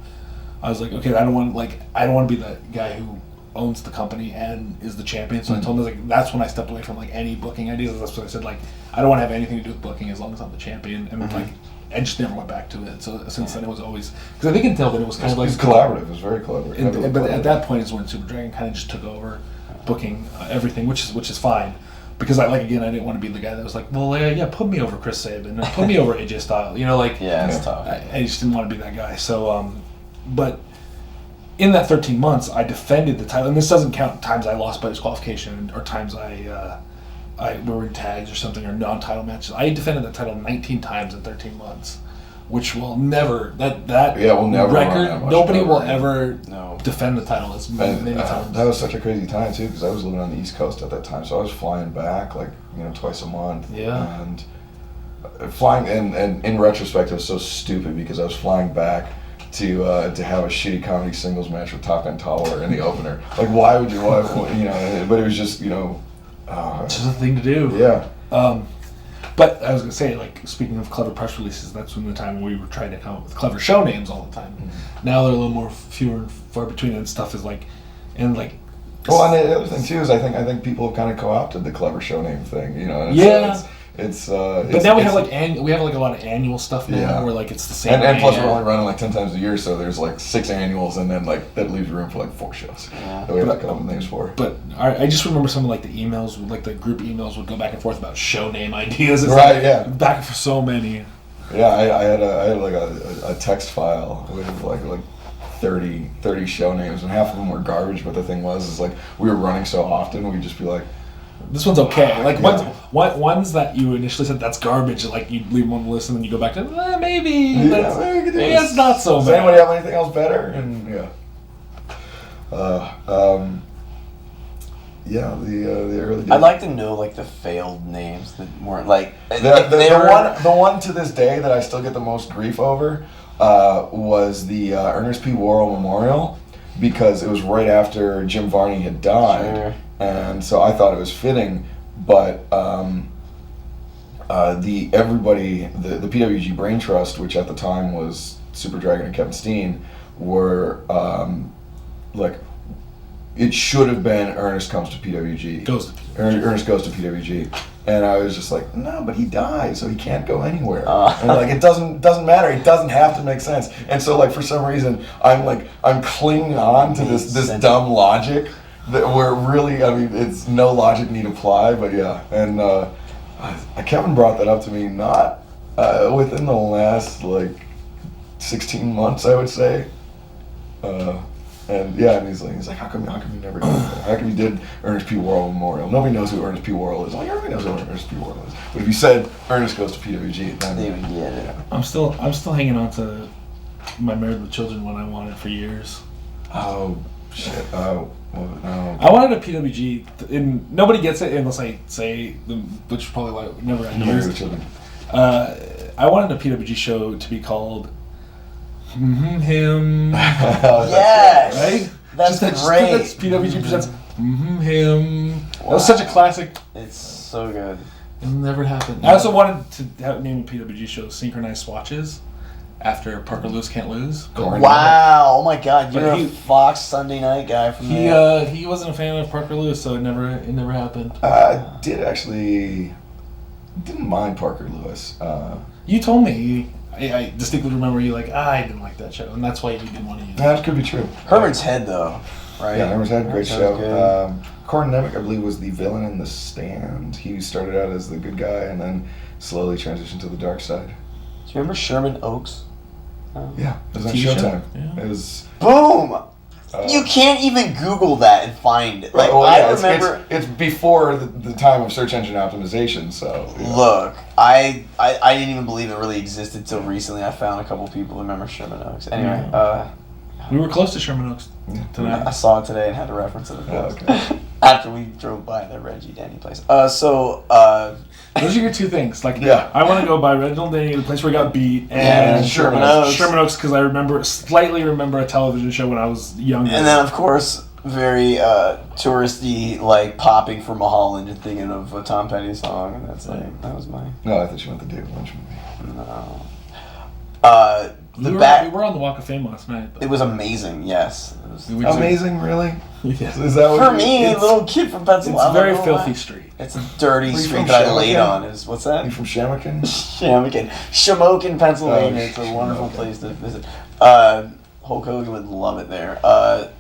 S3: I was like, "Okay, I don't want to be the guy who owns the company and is the champion." So I told him that's when I stepped away from any booking ideas. That's what I said. I don't want to have anything to do with booking as long as I'm the champion. And I just never went back to it. So since then it was always because I think until then it was kind of
S2: it's collaborative. It was very collaborative.
S3: But at that point is when Super Dragon kind of just took over booking everything, which is fine. Because I didn't want to be the guy that was like, well, yeah, put me over Chris Sabin, and put me over AJ Styles,
S1: Yeah, it's tough.
S3: I just didn't want to be that guy. So, but in that 13 months, I defended the title, and this doesn't count times I lost by disqualification or times I were in tags or something or non-title matches. I defended that title 19 times in 13 months, which will never
S2: we'll never
S3: record.
S2: run that much
S3: Nobody
S2: ever.
S3: will ever defend the title as many times.
S2: That was such a crazy time too, because I was living on the East Coast at that time, so I was flying back twice a month.
S3: Yeah.
S2: And flying, and in retrospect, it was so stupid because I was flying back to have a shitty comedy singles match with Gun Talwar in the opener. Why would you? But it was just
S3: it's just a thing to do.
S2: Yeah.
S3: But I was going to say, speaking of clever press releases, that's when the time we were trying to come up with clever show names all the time. Mm-hmm. Now they're a little more fewer and far between, and stuff is
S2: Well, and the other thing too is I think people have kind of co-opted the clever show name thing,
S3: But now we have a lot of annual stuff now where it's the same.
S2: And plus we're only running 10 times a year, so there's 6 annuals, and then that leaves room for 4 shows that we have to come up with names for.
S3: But I just remember some of the emails, the group emails would go back and forth about show name ideas. It's
S2: right, yeah.
S3: Back for so many.
S2: Yeah, I had like a text file with like 30 show names, and half of them were garbage. But the thing was, like we were running so often, we'd just be like,
S3: this one's okay. Like ones that you initially said that's garbage, like you leave them on the list and then you go back to maybe maybe it's not so bad.
S2: Does anybody have anything else better? And the early days.
S1: I'd like to know like the failed names that weren't like
S2: the one to this day that I still get the most grief over was the Ernest P. Worrell Memorial, because it was right after Jim Varney had died.
S1: Sure.
S2: And so I thought it was fitting, but the PWG Brain Trust, which at the time was Super Dragon and Kevin Steen, were like, it should have been Ernest comes to PWG. Ernest goes to PWG, and I was just like, no, but he died, so he can't go anywhere. And like, it doesn't matter. It doesn't have to make sense. And so like, for some reason, I'm clinging on to this dumb logic. Where really, I mean, it's no logic need apply, but yeah. And Kevin brought that up to me not within the last like 16 months, I would say. And yeah, and he's like, how come you never did that? How come you did Ernest P. Worrell Memorial? Nobody knows who Ernest P. Worrell is. I'm like, everybody knows who Ernest P. Worrell is. But if you said Ernest goes to PWG, then
S1: they would get it.
S3: I'm still hanging on to my Married with Children one I wanted for years.
S2: Oh shit. Oh. Well, no.
S3: I wanted a PWG, and nobody gets it unless I say them, which is probably why it never got
S2: Married
S3: used.
S2: with Children.
S3: I wanted a PWG show to be called Him.
S1: Yes!
S3: Right?
S1: That's great.
S3: That's PWG presents Him. Wow. That was such a classic.
S1: It's so good.
S3: It'll never happen. I also wanted to name a PWG show Synchronized Swatches, after Parker Lewis Can't Lose.
S1: Wow! Oh my God, you're a Fox Sunday Night guy from there.
S3: He wasn't a fan of Parker Lewis, so it never happened.
S2: Didn't mind Parker Lewis.
S3: You told me. I distinctly remember you like, I didn't like that show, and that's why you didn't want to use it.
S2: That could be true.
S1: Herman's Head, though, right?
S2: Yeah, Herman's Head, great show. Corin Nemec, I believe, was the villain in The Stand. He started out as the good guy and then slowly transitioned to the dark side.
S1: Do you remember Sherman Oaks?
S2: Yeah, it was on
S3: TV show?
S2: Showtime.
S3: Yeah.
S2: It was.
S1: Boom! You can't even Google that and find it. Like, I remember.
S2: It's before the time of search engine optimization, so. Yeah.
S1: Look, I didn't even believe it really existed until recently. I found a couple people who remember Sherman Oaks. Anyway,
S3: we were close to Sherman Oaks tonight.
S1: I saw it today and had to reference it.
S2: Okay.
S1: After we drove by the Reggie Denny place.
S3: Those are your two things. Like,
S2: yeah.
S3: I want to go by Reginald Denny, the place where he got beat, and
S1: Sherman Oaks.
S3: Sherman Oaks, because I slightly remember a television show when I was younger.
S1: And then, of course, very touristy, like popping for Mulholland and thinking of a Tom Petty song, and that's like, that was my.
S2: No, I thought you meant the David Lynch movie.
S1: No.
S3: We were on the Walk of Fame last night.
S1: It was amazing, yes. It was
S2: amazing, really?
S3: Yeah.
S2: Is that what
S1: for me, little kid from Pennsylvania.
S3: It's a very filthy street.
S1: It's a dirty street that I laid on. What's that?
S2: You from Shamokin?
S1: Shamokin, Pennsylvania. It's a wonderful place to visit. Hulk Hogan would love it there.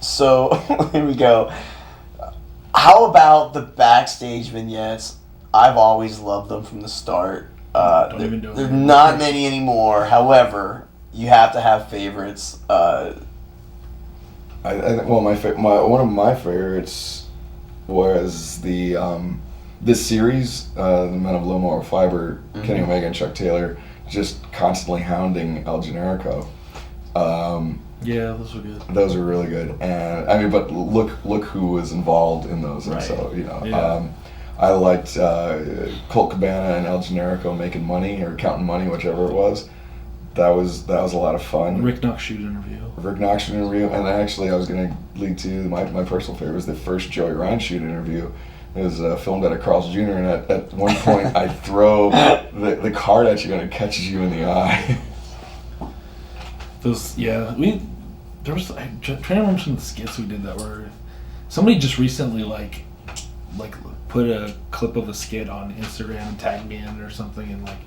S1: So, here we go. How about the backstage vignettes? I've always loved them from the start. There's not many anymore. However, you have to have favorites.
S2: One of my favorites was the this series, the Men of Low Moral Fiber, Kenny Omega and Chuck Taylor, just constantly hounding El Generico.
S3: Yeah, those were good.
S2: Those were really good, and I mean, but look who was involved in those, and
S3: right.
S2: so
S3: Yeah.
S2: I liked Colt Cabana and El Generico making money or counting money, whichever it was. That was a lot of fun.
S3: Rick Knox shoot interview.
S2: And actually I was going to lead to my personal favorite was the first Joey Ryan shoot interview. It was filmed at a Carl's Jr. and at one point I'd throw the card at you and it catches you in the eye.
S3: I'm trying to remember some of the skits we did that were, somebody just recently like put a clip of a skit on Instagram and tagged me in it or something, and like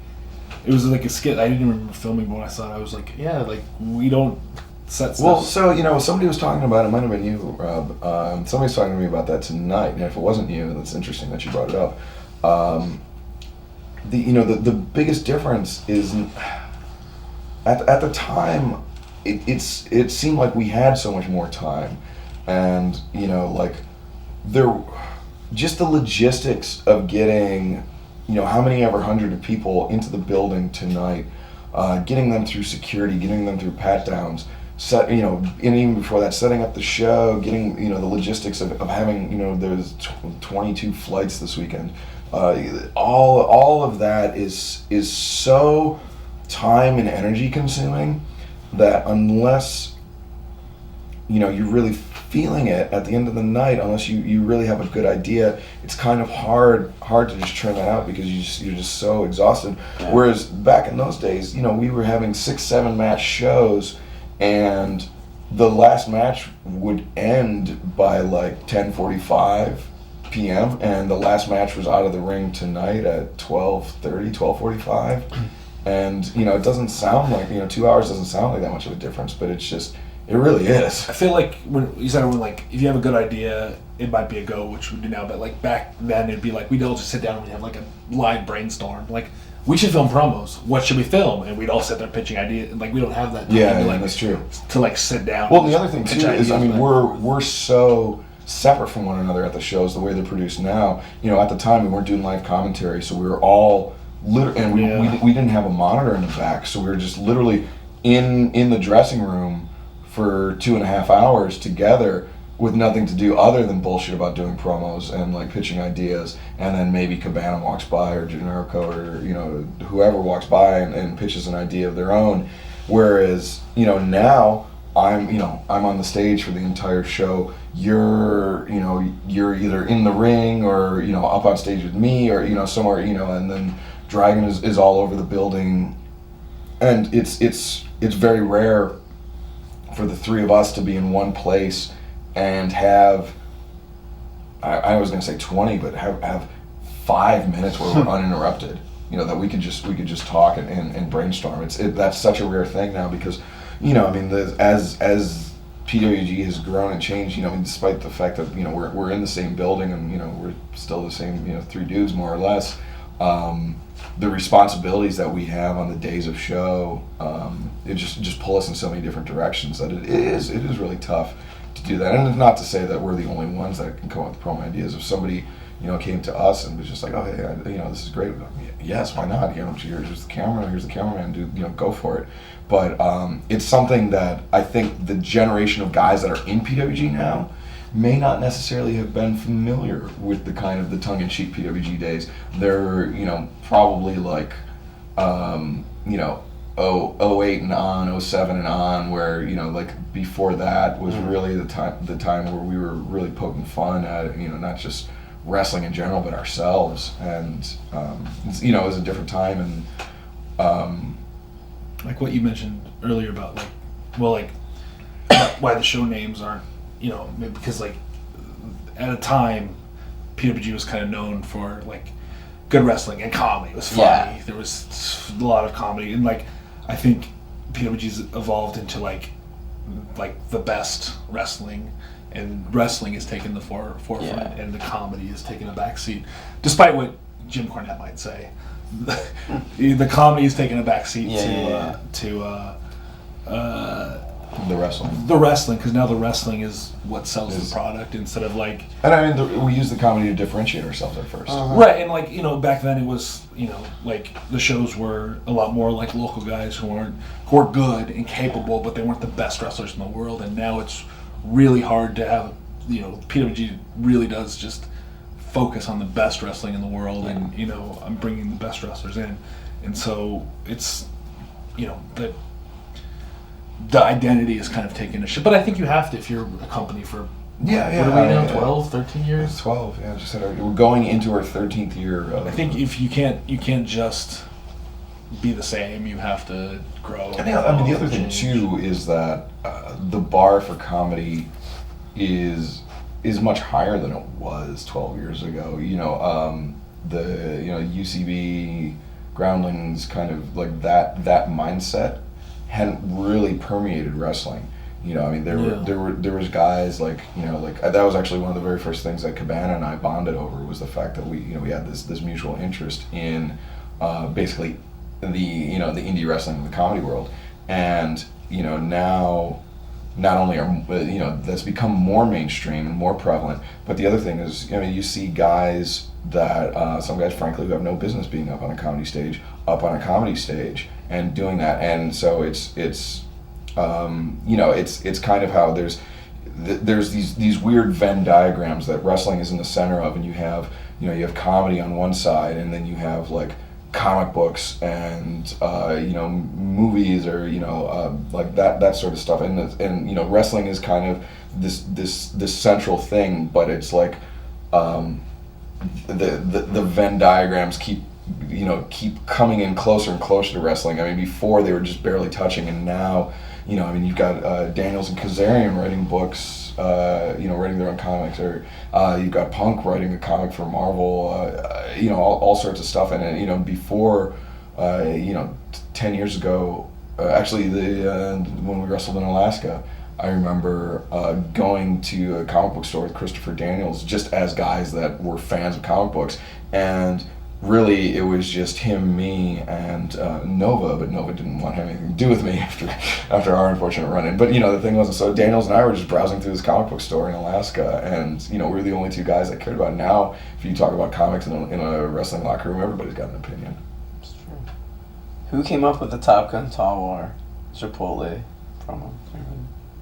S3: it was like a skit I didn't remember filming, but when I saw it I was like, yeah, like we don't set stuff.
S2: Well, so somebody was talking about it. Might have been you, Rob. Somebody's talking to me about that tonight, and if it wasn't you, that's interesting that you brought it up. The biggest difference is at the time, it seemed like we had so much more time, and like just the logistics of getting how many ever hundred of people into the building tonight, getting them through security, getting them through pat downs, and even before that, setting up the show, getting the logistics of having there's 22 flights this weekend. All of that is so time and energy consuming that unless you're really feeling it at the end of the night, unless you really have a good idea, it's kind of hard to just trim that out because you're just so exhausted. Yeah. Whereas back in those days, we were having 6-7 match shows, and the last match would end by like 10:45 p.m. and the last match was out of the ring tonight at 12:30, 12:45. And it doesn't sound like 2 hours doesn't sound like that much of a difference, but it's just it really is.
S3: I feel like when you said if you have a good idea, it might be a go, which we do now. But like back then, it'd be like we'd all just sit down and we'd have like a live brainstorm. Like we should film promos. What should we film? And we'd all sit there pitching ideas. And like we don't have that time.
S2: Yeah, that's true.
S3: To like sit down.
S2: Well, the other thing too is we're so separate from one another at the shows the way they're produced now. At the time we weren't doing live commentary, so we were all and we didn't have a monitor in the back, so we were just literally in the dressing room for 2.5 hours together with nothing to do other than bullshit about doing promos and like pitching ideas, and then maybe Cabana walks by or Generico or whoever walks by and pitches an idea of their own. Whereas now I'm on the stage for the entire show. You're either in the ring or up on stage with me or somewhere and then Dragon is all over the building, and it's very rare for the three of us to be in one place and have I was going to say 20, but have 5 minutes where we're uninterrupted. That we could just talk and brainstorm. That's such a rare thing now because as PWG has grown and changed, despite the fact that we're in the same building and we're still the same three dudes more or less. The responsibilities that we have on the days of show, it just pull us in so many different directions that it is really tough to do that. And it's not to say that we're the only ones that can come up with promo ideas. If somebody came to us and was just like, oh hey, this is great. Yes, why not? Here's the camera, here's the cameraman. Go for it. But it's something that I think the generation of guys that are in PWG now may not necessarily have been familiar with the kind of the tongue-in-cheek PWG days. They're, probably like, 08 and on, 07 and on, where, like before that was really the time where we were really poking fun at, not just wrestling in general, but ourselves. And, it was a different time. And,
S3: like what you mentioned earlier about why the show names aren't, maybe because like at a time PWG was kind of known for like good wrestling and comedy. It was funny. Yeah. There was a lot of comedy, and like I think PWG's evolved into like the best wrestling, and wrestling has taken the forefront, and the comedy has taken a backseat, despite what Jim Cornette might say. The comedy has taken a backseat to the wrestling, because now the wrestling is what sells the product instead of like.
S2: And I mean, we use the comedy to differentiate ourselves at first.
S3: Right, and like back then it was like the shows were a lot more like local guys who were good and capable, but they weren't the best wrestlers in the world. And now it's really hard to have PWG really does just focus on the best wrestling in the world, and I'm bringing the best wrestlers in, and so it's that. The identity is kind of taking a shift, but I think you have to if you're a company for what are we now, 12, 13 years?
S2: 12, yeah. Just we're going into our 13th year.
S3: I think if you can't just be the same. You have to grow.
S2: And the other thing too is that the bar for comedy is much higher than it was 12 years ago. The UCB Groundlings kind of like that mindset hadn't really permeated wrestling. There was guys like that was actually one of the very first things that Cabana and I bonded over, was the fact that we had this mutual interest in basically the indie wrestling in the comedy world. And now, not only are that's become more mainstream and more prevalent, but the other thing is, you see guys that some guys, frankly, who have no business being up on a comedy stage, and doing that. And so it's kind of how there's these weird Venn diagrams that wrestling is in the center of, and you have comedy on one side, and then you have like comic books and movies, or like that sort of stuff, and wrestling is kind of this central thing, but it's like the Venn diagrams keep coming in closer and closer to wrestling. I mean, before they were just barely touching, and now you've got Daniels and Kazarian writing books, writing their own comics, or you've got Punk writing a comic for Marvel, all sorts of stuff. And before, 10 years ago, actually, when we wrestled in Alaska, I remember going to a comic book store with Christopher Daniels, just as guys that were fans of comic books, and really, it was just him, me, and Nova, but Nova didn't want to have anything to do with me after our unfortunate run-in. But, the thing was, so Daniels and I were just browsing through this comic book store in Alaska, and, we were the only two guys that cared about it. Now, if you talk about comics in a wrestling locker room, everybody's got an opinion.
S1: That's true. Who came up with the Top Gun Talwar Chipotle promo?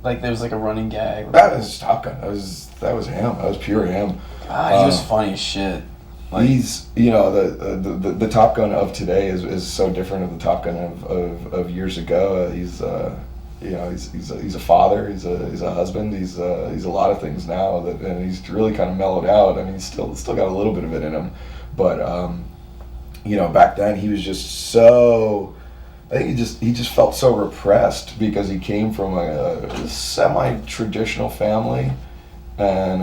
S1: Like, there was like a running gag.
S2: That was Top Gun. That was him. That was pure him.
S1: God, he was funny as shit. Like,
S2: he's the Top Gun of today is so different of the Top Gun of years ago. He's a father. He's a husband. He's a lot of things now, and he's really kind of mellowed out. I mean, he's still got a little bit of it in him, but back then he was just so. I think he just felt so repressed because he came from a semi-traditional family. And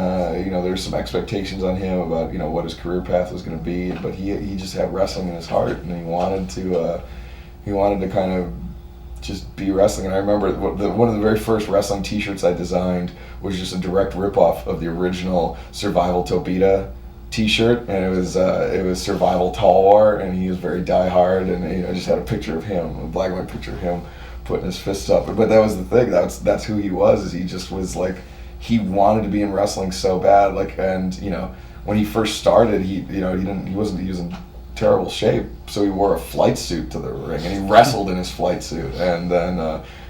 S2: there's some expectations on him about what his career path was going to be, but he just had wrestling in his heart, and he wanted to kind of just be wrestling. And I remember one of the very first wrestling T-shirts I designed was just a direct ripoff of the original Survival Tobita T-shirt, and it was Survival Talwar, and he was very diehard, and I just had a picture of him, a black and white picture of him putting his fists up. But that was the thing. That's who he was. Is he just was like. He wanted to be in wrestling so bad, and when he first started, he was in terrible shape, so he wore a flight suit to the ring, and he wrestled in his flight suit, and then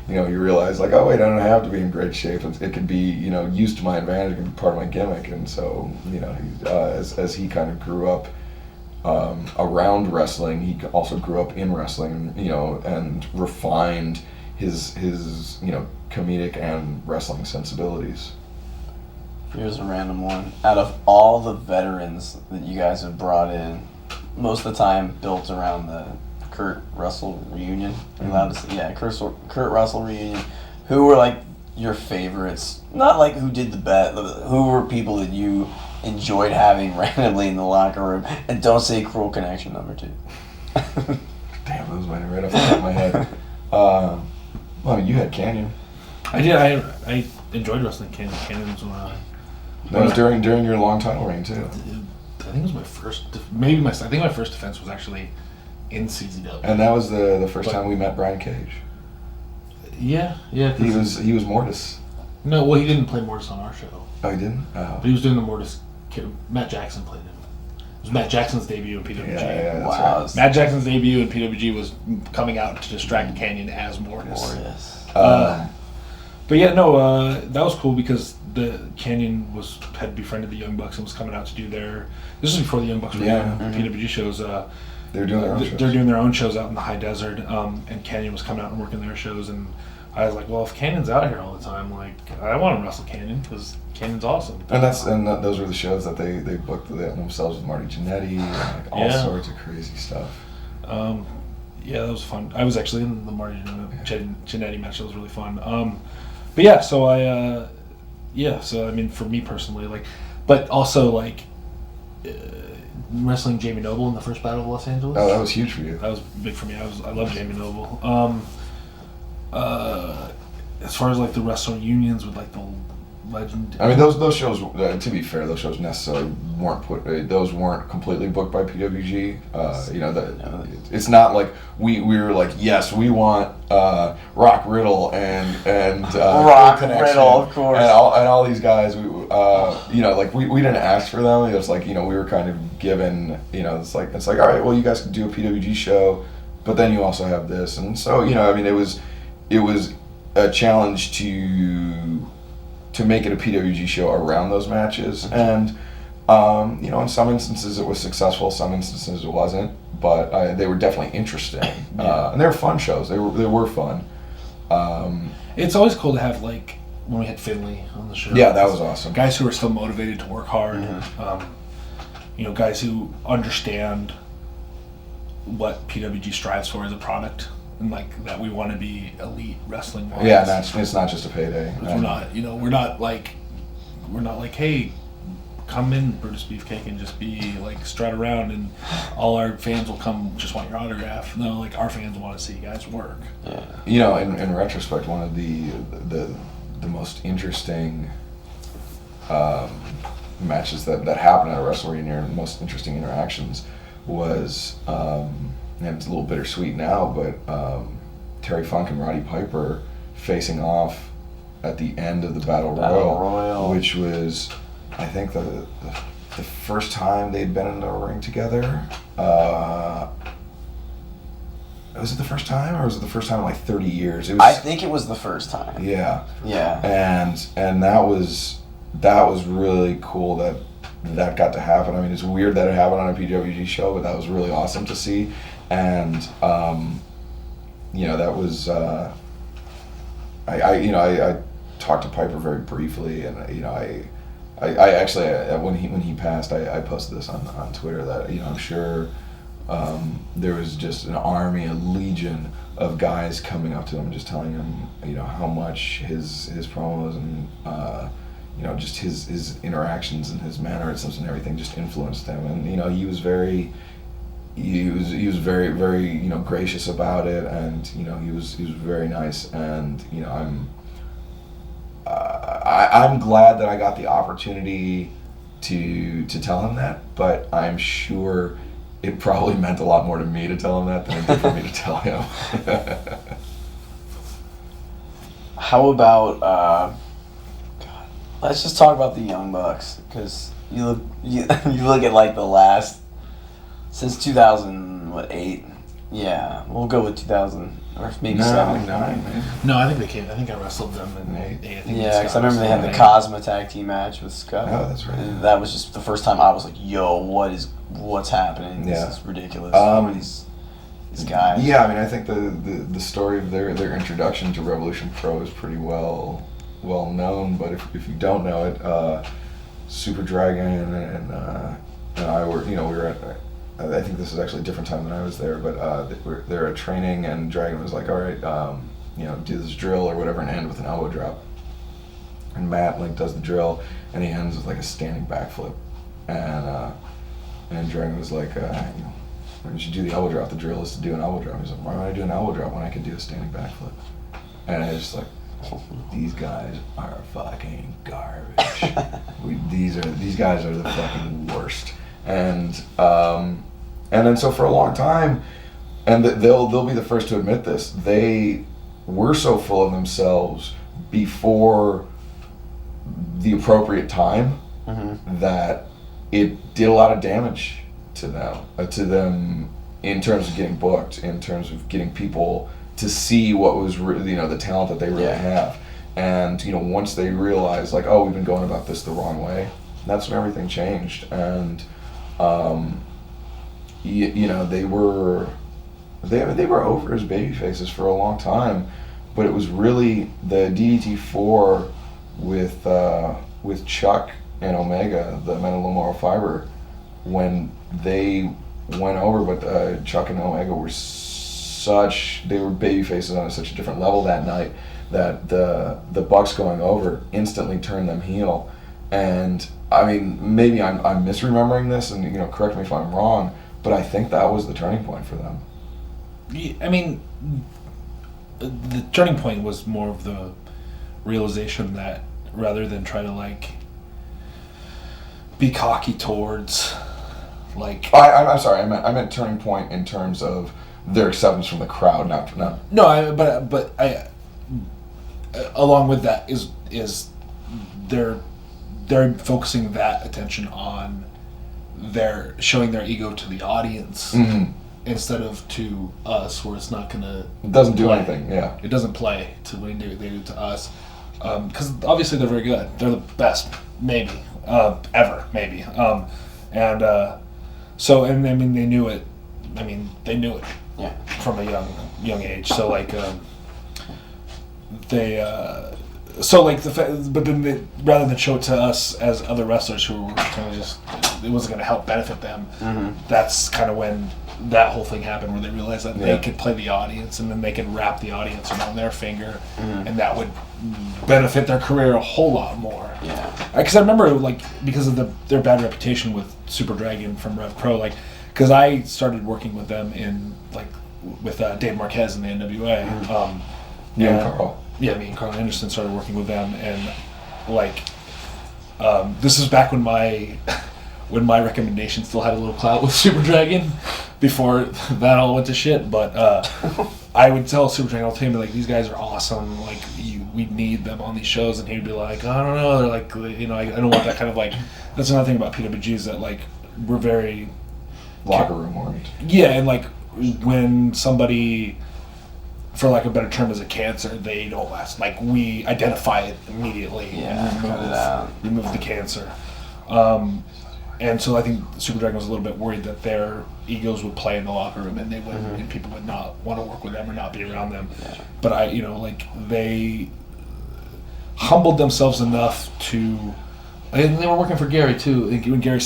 S2: you realize like, oh wait, I don't have to be in great shape. It could be used to my advantage. It can be part of my gimmick, and so as he kind of grew up around wrestling, he also grew up in wrestling, and refined his comedic and wrestling sensibilities.
S1: Here's a random one. Out of all the veterans that you guys have brought in, most of the time built around the Kurt Russell reunion. Are you allowed to say? Yeah, Kurt Russell reunion. Who were like your favorites? Not like who did the best. Who were people that you enjoyed having randomly in the locker room? And don't say Cruel Connection number 2.
S2: Damn, those went right off the top of my head. Well, you had Canyon.
S3: I did. I enjoyed wrestling Canyon. Canyon's
S2: that was during your long title reign too.
S3: I think it was my first. I think my first defense was actually in CZW.
S2: And that was the first time we met Brian Cage.
S3: Yeah.
S2: He was Mortis.
S3: No, well, he didn't play Mortis on our show.
S2: Oh, he didn't. Oh.
S3: But he was doing the Mortis. Matt Jackson played him. It was Matt Jackson's debut in PWG.
S2: Yeah, that's
S1: wow.
S2: right.
S3: Matt Jackson's debut in PWG was coming out to distract Canyon as Mortis. But yeah, no, that was cool because the Canyon had befriended the Young Bucks and was coming out to do their. This was before the Young Bucks were doing PWG shows.
S2: They're doing their own shows.
S3: They're doing their own shows out in the high desert, and Canyon was coming out and working their shows. And I was like, well, if Canyon's out here all the time, like I want to wrestle Canyon because Canyon's awesome.
S2: And those were the shows that they booked themselves with Marty Jannetty and like all sorts of crazy stuff.
S3: Yeah, that was fun. I was actually in the Marty Jannetty match. That was really fun. But yeah, so I mean, for me personally, like, but also like wrestling Jamie Noble in the first Battle of Los Angeles.
S2: Oh, that was huge for you.
S3: That was big for me. I love Jamie Noble. As far as like the wrestling unions with like the legend.
S2: I mean, those shows. To be fair, those shows necessarily those weren't completely booked by PWG. It's not like we were like, yes, we want Rock Riddle and
S1: Rock
S2: Connection
S1: Riddle, of course,
S2: and all these guys. We didn't ask for them. It was like, we were kind of given. It's like all right, well, you guys can do a PWG show, but then you also have this, and so it was a challenge to make it a PWG show around those matches, and in some instances it was successful, some instances it wasn't, but they were definitely interesting, and they were fun shows. They were fun.
S3: It's always cool to have, like, when we had Finley on the show.
S2: Yeah, that was awesome.
S3: Guys who are still motivated to work hard. Guys who understand what PWG strives for as a product. And like that we want to be elite wrestling wise.
S2: Yeah, it's not just a payday.
S3: We're not like, hey, come in, Brutus Beefcake, and just be like strut around, and all our fans will come just want your autograph. No, like our fans want to see you guys work.
S2: Yeah. In retrospect, one of the most interesting matches that happened at a Wrestle Reunion, the most interesting interactions was. And it's a little bittersweet now, but Terry Funk and Roddy Piper facing off at the end of the Battle Royal, which was, I think, the first time they'd been in the ring together. Was it the first time, or was it the first time in like 30 years?
S1: I think it was the first time.
S2: Yeah.
S1: Yeah.
S2: And that was really cool that got to happen. I mean, it's weird that it happened on a PWG show, but that was really awesome to see. And that was I talked to Piper very briefly, and I actually when he passed, I posted this on Twitter that I'm sure there was just an army, a legion of guys coming up to him, just telling him how much his promos and just his interactions and his mannerisms and everything just influenced him, and he was very very gracious about it, and he was very nice, and I'm glad that I got the opportunity to tell him that, but I'm sure it probably meant a lot more to me to tell him that than it did for me to tell him.
S1: How about let's just talk about the Young Bucks, because you look at like the last. Since 2008, yeah, we'll go with 2000 or maybe 7.
S3: No, I think they came. I think I wrestled them in 8.
S1: Yeah, because I remember they had the Cosma tag team match with Scott.
S2: Oh, that's right.
S1: And that was just the first time I was like, "Yo, what's happening? This is ridiculous." These guys.
S2: Yeah, I mean, I think the story of their introduction to Revolution Pro is pretty well known. But if you don't know it, Super Dragon and I were we were at. I think this is actually a different time than I was there, but they were at training, and Dragon was like, all right, do this drill or whatever, and end with an elbow drop. And Matt does the drill, and he ends with like a standing backflip. And Dragon was like, why don't you do the elbow drop? The drill is to do an elbow drop. He's like, why would I do an elbow drop when I can do a standing backflip? And I was just like, these guys are fucking garbage. These guys are the fucking worst. And then so for a long time, and they'll be the first to admit this, they were so full of themselves before the appropriate time that it did a lot of damage to them in terms of getting booked, in terms of getting people to see what was the talent that they really have. And once they realized like, oh, we've been going about this the wrong way, that's when everything changed. And they were over as baby faces for a long time, but it was really the DDT4 with Chuck and Omega, the Men of Lamoral Fiber, when they went over. But Chuck and Omega were they were baby faces on such a different level that night that the Bucks going over instantly turned them heel. And I mean, maybe I'm misremembering this, and correct me if I'm wrong, but I think that was the turning point for them.
S3: I mean, the turning point was more of the realization that rather than try to like be cocky towards like.
S2: I'm sorry. I meant turning point in terms of their acceptance from the crowd, not.
S3: No, but I along with that is they're focusing that attention on their showing their ego to the audience instead of to us, where it's not gonna.
S2: It doesn't do
S3: play.
S2: anything. Yeah.
S3: It doesn't play to when they do to us, because obviously they're very good. They're the best, maybe ever, maybe. So and I mean they knew it. I mean they knew it.
S1: Yeah.
S3: From a young age. So like but then rather than show it to us as other wrestlers who were kind of just, it wasn't going to help benefit them. That's kind of when that whole thing happened, where they realized that they could play the audience, and then they could wrap the audience around their finger, and that would benefit their career a whole lot more.
S1: Yeah.
S3: Because I remember, like, because of their bad reputation with Super Dragon from Rev Pro, like, because I started working with them with Dave Marquez in the NWA.
S2: Me and Carl.
S3: Yeah, me and Carl Anderson started working with them, and like, this is back when my recommendation still had a little clout with Super Dragon, before that all went to shit. But I would tell Super Dragon all the time, like, these guys are awesome. Like, we need them on these shows, and he'd be like, I don't know, they're like, I don't want that kind of like. That's another thing about PWG is that like we're very
S2: locker room oriented.
S3: Yeah, and like when somebody, for lack of a better term, is a cancer, they don't last. Like, we identify it immediately and remove the cancer. And so I think Super Dragon was a little bit worried that their egos would play in the locker room, and they would, and people would not want to work with them or not be around them. Yeah. But they humbled themselves enough to. And they were working for Gary too. When Gary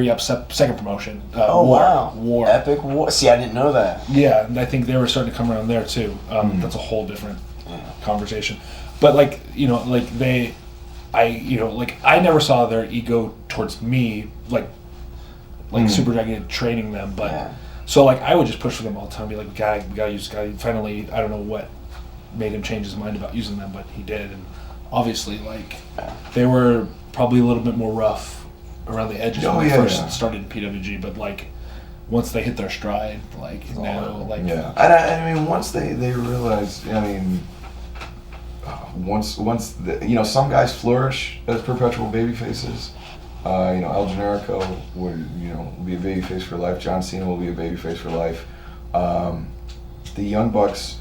S3: Up's second promotion. War.
S1: Epic War. See, I didn't know that.
S3: Yeah, and I think they were starting to come around there too. That's a whole different conversation. But I never saw their ego towards me, like Super Dragon training them. But so I would just push for them all the time, be like, we gotta use this guy. Finally, I don't know what made him change his mind about using them, but he did. And obviously, they were probably a little bit more rough around the edges when they first started in PWG, but once they hit their stride,
S2: And I mean, once they realized, I mean, once some guys flourish as perpetual baby faces. El Generico will be a baby face for life. John Cena will be a baby face for life. The Young Bucks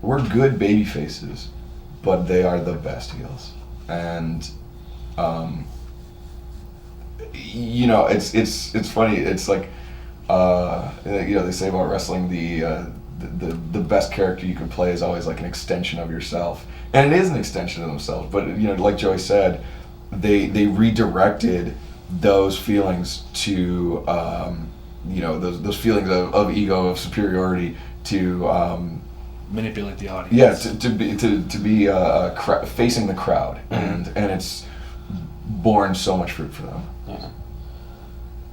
S2: were good baby faces, but they are the best heels. And it's funny. It's like they say about wrestling, the best character you can play is always like an extension of yourself, and it is an extension of themselves. But like Joey said, they redirected those feelings to those feelings of ego, of superiority, to
S3: manipulate the audience.
S2: Yeah, to be facing the crowd, and it's borne so much fruit for them.
S1: Yeah.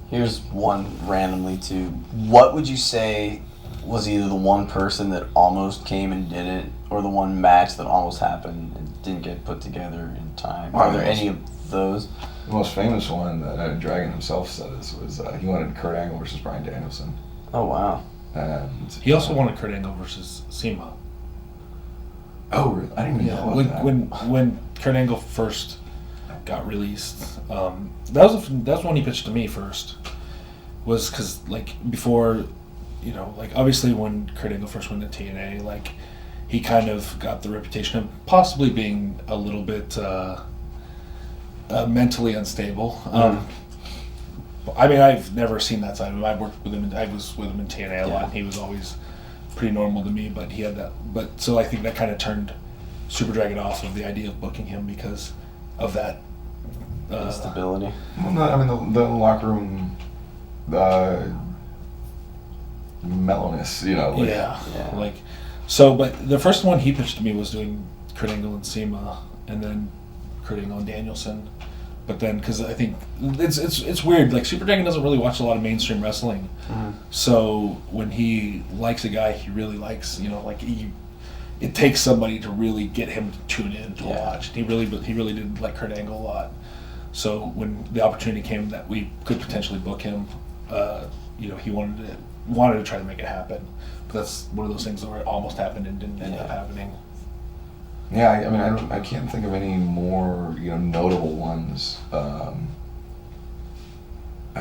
S1: Here's one randomly too. What would you say was either the one person that almost came and did it, or the one match that almost happened and didn't get put together in time? Are there any of those?
S2: The most famous one that Dragon himself said was he wanted Kurt Angle versus Bryan Danielson.
S1: Oh wow!
S2: And
S3: he also wanted Kurt Angle versus CIMA.
S2: Oh, really? I didn't even know about that.
S3: When Kurt Angle first got released, that was when he pitched to me first. Was because before, obviously when Kurt Angle first went to TNA, he kind of got the reputation of possibly being a little bit mentally unstable. I mean, I've never seen that side of him. I was with him in TNA a lot, and he was always pretty normal to me, but he had that. But so I think that kind of turned Super Dragon off of the idea of booking him because of that
S1: instability.
S2: Well, no, I mean the locker room mellowness,
S3: But the first one he pitched to me was doing Kurt Angle and CIMA, and then Kurt Angle and Danielson. But then, because I think it's weird, Super Dragon doesn't really watch a lot of mainstream wrestling. So when he likes a guy he really likes, it takes somebody to really get him to tune in to
S1: Yeah.
S3: watch. He really did like Kurt Angle a lot. So when the opportunity came that we could potentially book him, he wanted to try to make it happen. But that's one of those things where it almost happened and didn't end up happening.
S2: Yeah, I mean, I can't think of any more notable ones. I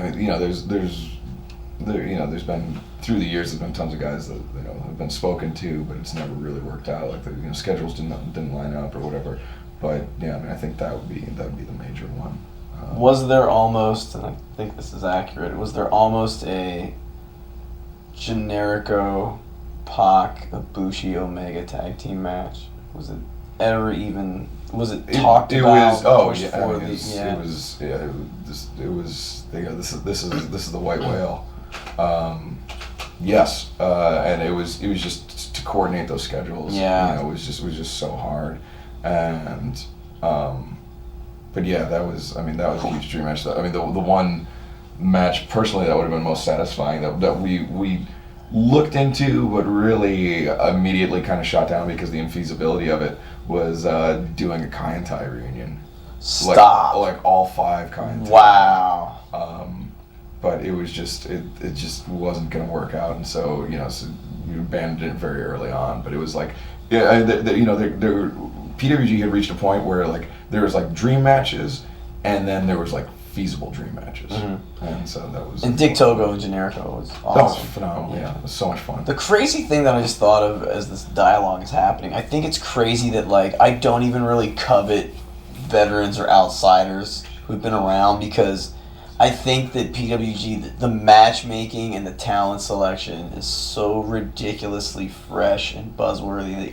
S2: mean, there's been through the years there's been tons of guys that have been spoken to, but it's never really worked out. Like the schedules didn't line up or whatever. But yeah, I mean, I think that would be the major one.
S1: Was there almost, and I think this is accurate, was there almost a Generico Pac Ibushi Omega tag team match? Was it ever even? Was it talked about?
S2: This is the White Whale. Yes, and it was just to coordinate those schedules.
S1: Yeah,
S2: it was just so hard, and but yeah, that was a huge dream match. I mean, the one match personally that would have been most satisfying that we looked into, but really immediately kind of shot down because the infeasibility of it was doing a Kai and Tai reunion.
S1: Stop.
S2: Like all 5 Kai and Tai.
S1: Wow.
S2: But it was just it just wasn't going to work out, and so so you abandoned it very early on. But it was like PWG had reached a point where like there was like dream matches, and then there was like feasible dream matches, and so that was.
S1: And Dick Togo and Generico was awesome.
S2: That was phenomenal. Yeah, it was so much fun.
S1: The crazy thing that I just thought of as this dialogue is happening, I think it's crazy that like I don't even really covet veterans or outsiders who've been around, because I think that PWG, the matchmaking and the talent selection is so ridiculously fresh and buzzworthy that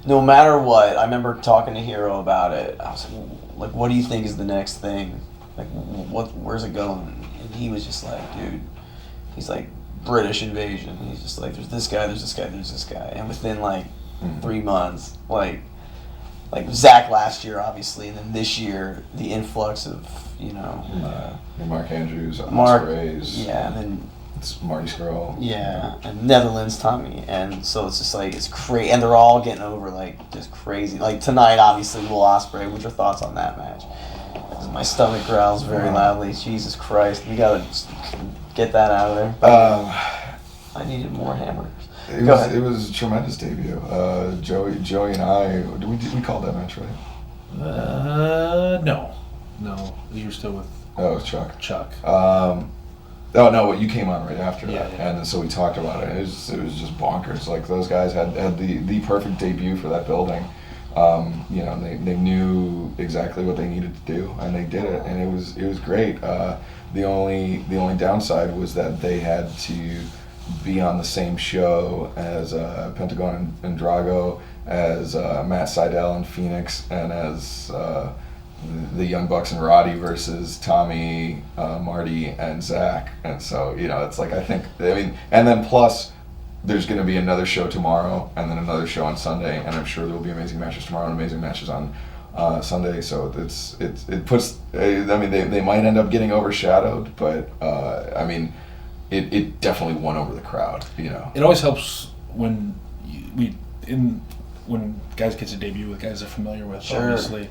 S1: no matter what, I remember talking to Hero about it. I was like, what do you think is the next thing? Like, where's it going? And he was just like, dude, he's like, British invasion. He's just like, there's this guy, there's this guy, there's this guy. And within like 3 months, like Zach last year, obviously, and then this year, the influx of,
S2: Mark Andrews,
S1: Mark,
S2: Ospreys.
S1: Yeah, and then
S2: it's Marty Skrull.
S1: Yeah, and Netherlands Tommy, and so it's just like it's crazy, and they're all getting over like just crazy. Like tonight, obviously, Will Ospreay. What's your thoughts on that match? My stomach growls very loudly. Jesus Christ, we gotta just get that out of there. I needed more hamburgers.
S2: It was a tremendous debut. Joey and I. Did we call that match right?
S3: No, you were still with.
S2: Oh, it was Chuck.
S3: Oh
S2: no! You came on right after that,
S3: yeah.
S2: And so we talked about it. It was just bonkers. Like those guys had the perfect debut for that building. They knew exactly what they needed to do, and they did it, and it was great. The only downside was that they had to be on the same show as Pentagon and Drago, as Matt Sydal and Phoenix, and as the Young Bucks and Roddy versus Tommy, Marty, and Zach. And so, it's like, and then plus, there's going to be another show tomorrow, and then another show on Sunday, and I'm sure there will be amazing matches tomorrow and amazing matches on Sunday. So it puts, they might end up getting overshadowed, but, it definitely won over the crowd,
S3: It always helps when when guys get to debut with guys they're familiar with, obviously.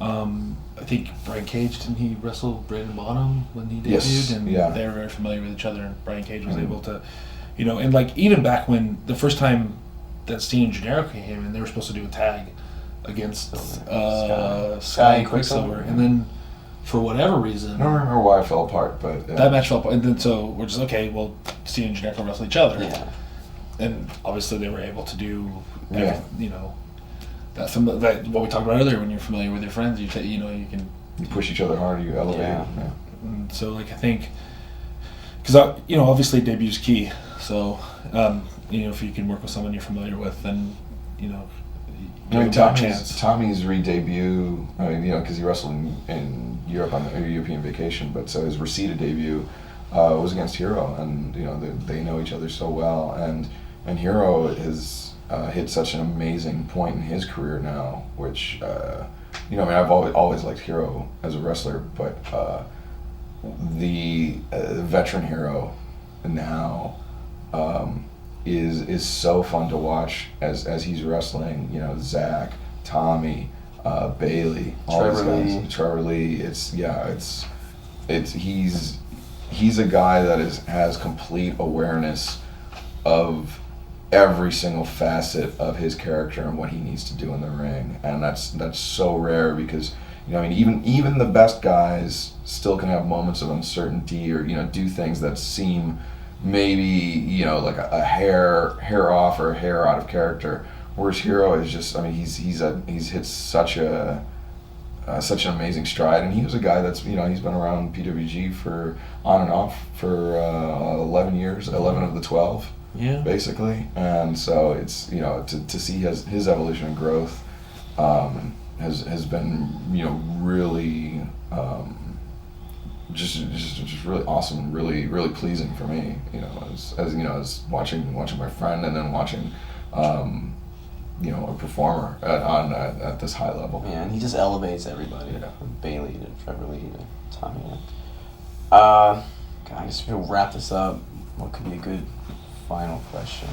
S3: I think Brian Cage, didn't he wrestle Brandon Bonham when he debuted?
S2: Yes,
S3: and
S2: yeah.
S3: they were very familiar with each other, and Brian Cage was able to, and like even back when the first time that Steen and Generico came in, they were supposed to do a tag against Sky and Quicksilver, and then for whatever reason,
S2: I don't remember why it fell apart, but
S3: that match fell apart, and then so we're just okay. Well, Steen and Generico wrestle each other, and obviously they were able to do, that's that what we talked about earlier. When you're familiar with your friends, you can
S2: you push each other hard, you elevate.
S1: Yeah.
S3: And so like I think because obviously debut's key. So if you can work with someone you're familiar with, then
S2: Tommy's re-debut. Because he wrestled in Europe on a European vacation, but so his Reseda debut was against Hero, and they know each other so well, and Hero has hit such an amazing point in his career now, which I've always liked Hero as a wrestler, but the veteran Hero now is so fun to watch as he's wrestling. You know, Zach, Tommy, Bailey, all these guys. Trevor Lee. He's a guy that has complete awareness of every single facet of his character and what he needs to do in the ring, and that's so rare because, you know, I mean, even the best guys still can have moments of uncertainty or, you know, do things that seem maybe, you know, like a hair off or a hair out of character. Whereas Hero is just, I mean, he's hit such an amazing stride, and he was a guy that's, you know, he's been around PWG for on and off for 11 years, 11 of the 12.
S3: Yeah.
S2: Basically, and so it's, you know, to see his evolution and growth has been, you know, really just really awesome and really pleasing for me, you know, as you know, as watching my friend and then watching you know, a performer at this high level.
S1: Yeah, and he just elevates everybody.
S2: Yeah.
S1: From Bailey to Trevor Lee to Tommy. God, I guess we'll wrap this up. What could be a good final question?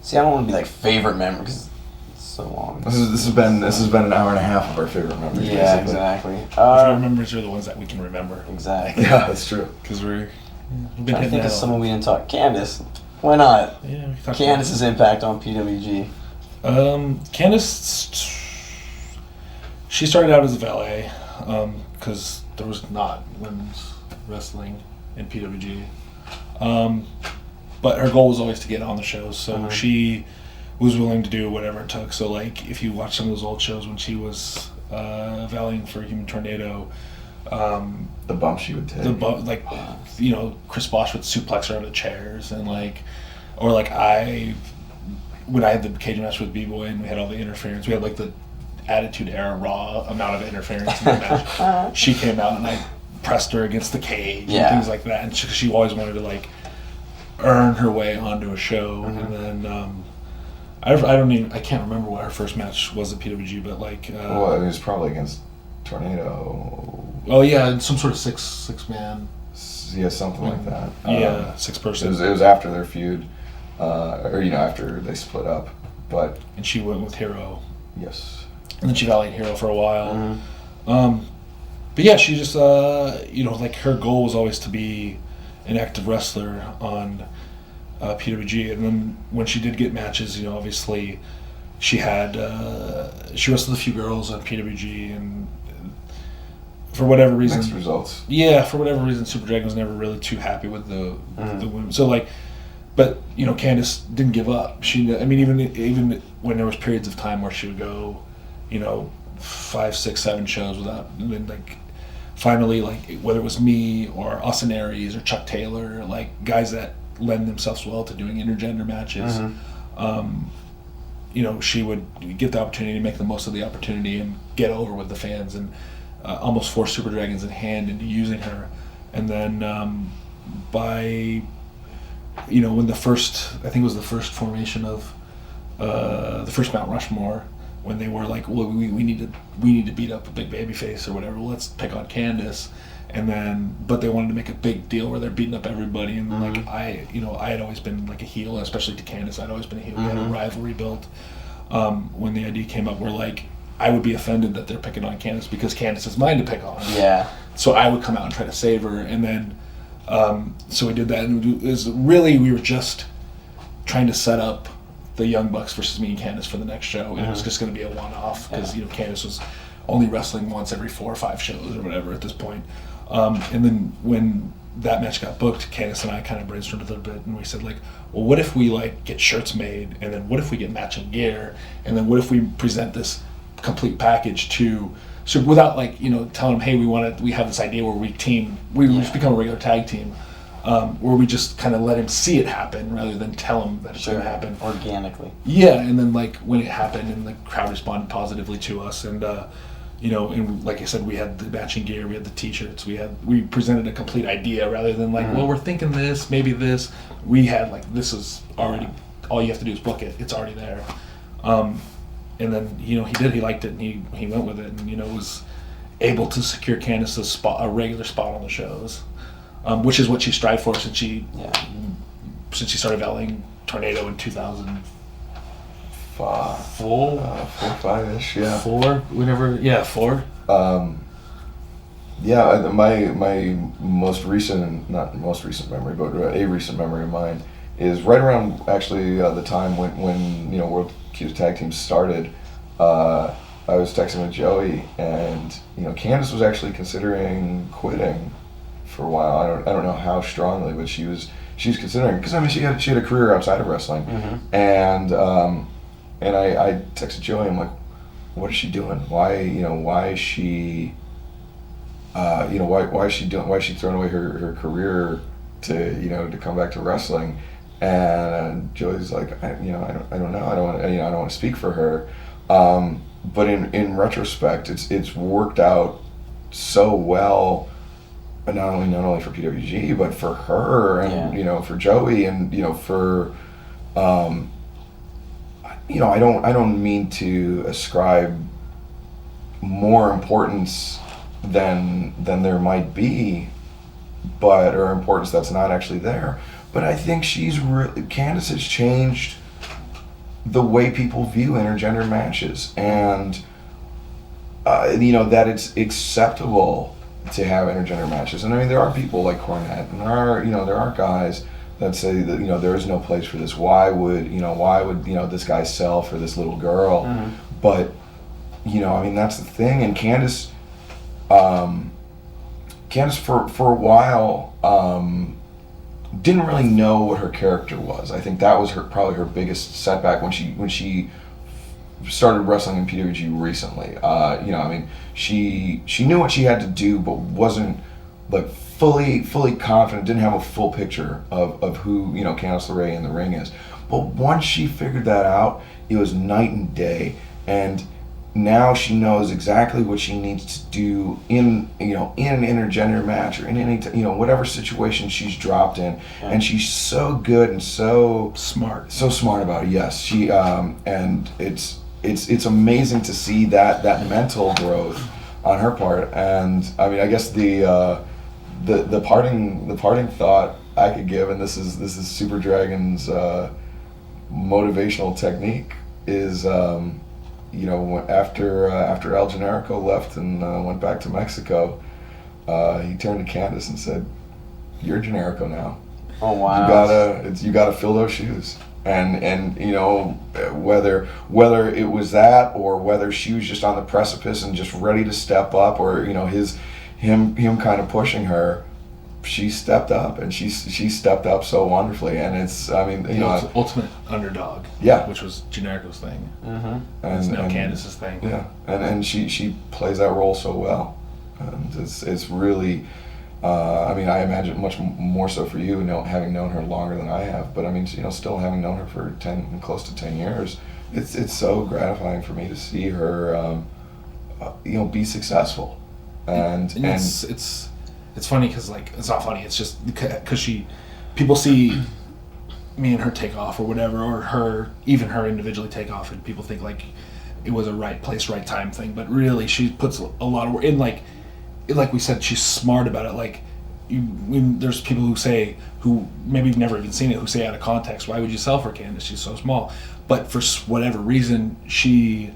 S1: See, I don't want to be like favorite memory because it's so long.
S2: This has been an hour and a half of our favorite memories.
S1: Yeah,
S2: basically.
S1: exactly.
S3: Favorite memories are the ones that we can remember.
S1: Exactly.
S2: Yeah, that's true.
S3: Because we've been
S1: Trying to
S3: hitting
S1: think
S3: that
S1: of
S3: a
S1: someone
S3: lot.
S1: we didn't talk. Candace. Why not?
S3: Yeah, we talked
S1: Candace's impact on PWG.
S3: Candace, she started out as a valet because there was not women's wrestling in PWG. But her goal was always to get on the shows, so she was willing to do whatever it took. So, like, if you watch some of those old shows when she was valeting for Human Tornado,
S2: The bump she would take.
S3: You know, Chris Bosch would suplex her out of the chairs, and when I had the cage match with B-Boy and we had all the interference, we had like the Attitude Era Raw amount of interference in the match. She came out and I pressed her against the cage and things like that, and she always wanted to like earn her way onto a show. And then I can't remember what her first match was at PWG, but like
S2: well, it was probably against Tornado.
S3: Oh yeah, some sort of six man.
S2: Yeah, something like that.
S3: Yeah, 6 person.
S2: It was after their feud, or, you know, after they split up. But
S3: and she went with Hero.
S2: yes.
S3: And then she valeted Hero for a while. But yeah, she just, you know, like her goal was always to be an active wrestler on PWG. And then when she did get matches, you know, obviously she wrestled a few girls on PWG, and for whatever reason,
S2: Mixed results.
S3: Yeah, for whatever reason, Super Dragon was never really too happy with the women. So like, but you know, Candace didn't give up. I mean, even when there was periods of time where she would go, you know, 5, 6, 7 shows without, and then like, finally, like whether it was me or Austin Aries or Chuck Taylor, like guys that lend themselves well to doing intergender matches. You know, she would get the opportunity to make the most of the opportunity and get over with the fans and almost force Super Dragons in hand into using her. And then by, you know, when I think it was the first formation of the first Mount Rushmore, when they were like, well, we need to beat up a big baby face or whatever, well, let's pick on Candace. And then, but they wanted to make a big deal where they're beating up everybody. And like I had always been like a heel, especially to Candace. I'd always been a heel. We had a rivalry built. When the idea came up, we're like, I would be offended that they're picking on Candace because Candace is mine to pick on.
S1: Yeah.
S3: So I would come out and try to save her, and then so we did that, and it was really, we were just trying to set up the Young Bucks versus me and Candace for the next show, and it was just going to be a one-off because you know, Candace was only wrestling once every 4 or 5 shows or whatever at this point. And then when that match got booked, Candace and I kind of brainstormed a little bit, and we said like, well, what if we like get shirts made, and then what if we get matching gear, and then what if we present this complete package so without like, you know, telling them, hey, we have this idea where we just become a regular tag team, where we just kind of let him see it happen rather than tell him that it's going to happen
S1: organically.
S3: Yeah, and then like when it happened and the crowd responded positively to us, and you know, and like I said, we had the matching gear, we had the T-shirts, we presented a complete idea rather than like, well, we're thinking this, maybe this. We had like, this is already, all you have to do is book it, it's already there. And then, you know, he liked it, and he went with it, and, you know, was able to secure Candace a regular spot on the shows, which is what she strived for since she since she started battling Tornado in 2004.
S2: 4 or 5-ish, yeah.
S3: 4, whenever, yeah, 4.
S2: Yeah, my most recent, not most recent memory, but a recent memory of mine is right around actually the time when World Cute Tag Team started. I was texting with Joey, and Candice was actually considering quitting for a while. I don't know how strongly, but she was considering, because I mean she had a career outside of wrestling, and I texted Joey. I'm like, what is she doing? Why is she why is she throwing away her career to come back to wrestling? And Joey's like, I don't know. I don't want to speak for her. But in retrospect, it's worked out so well, not only for PWG, but for her and for Joey and for I don't mean to ascribe more importance than there might be, or importance that's not actually there. But I think Candice has changed the way people view intergender matches, and that it's acceptable to have intergender matches. And I mean, there are people like Cornette, and there are guys that say that there is no place for this. Why would this guy sell for this little girl? But I mean, that's the thing. And Candice for a while didn't really know what her character was. I think that was probably her biggest setback when she started wrestling in PWG recently. I mean, she knew what she had to do, but wasn't like fully confident. Didn't have a full picture of who Candice LeRae in the ring is. But once she figured that out, it was night and day. And now she knows exactly what she needs to do in an intergender match or in any whatever situation she's dropped in, and she's so good and so smart about it. Yes, she and it's amazing to see that mental growth on her part. And I mean, I guess the parting thought I could give, and this is Super Dragon's motivational technique, is after El Generico left and went back to Mexico, he turned to Candice and said, "You're Generico now.
S1: Oh wow!
S2: You gotta fill those shoes." And whether it was that, or whether she was just on the precipice and just ready to step up, or him kind of pushing her, she stepped up, and she stepped up so wonderfully. And it's, I mean,
S3: ultimate underdog.
S2: Yeah,
S3: which was Generico's thing.
S2: And
S3: it's now Candice's thing.
S2: Yeah, and she plays that role so well, and it's really. I mean, I imagine much more so for you, having known her longer than I have. But I mean, still having known her for close to 10 years, it's so gratifying for me to see her, be successful. And
S3: it's funny because, like, it's not funny. It's just because people see me and her take off or whatever, or her individually take off, and people think like it was a right place, right time thing. But really, she puts a lot of work in. Like we said, she's smart about it. Like, there's people who maybe have never even seen it, who say out of context, "Why would you sell for Candice? She's so small." But for whatever reason, she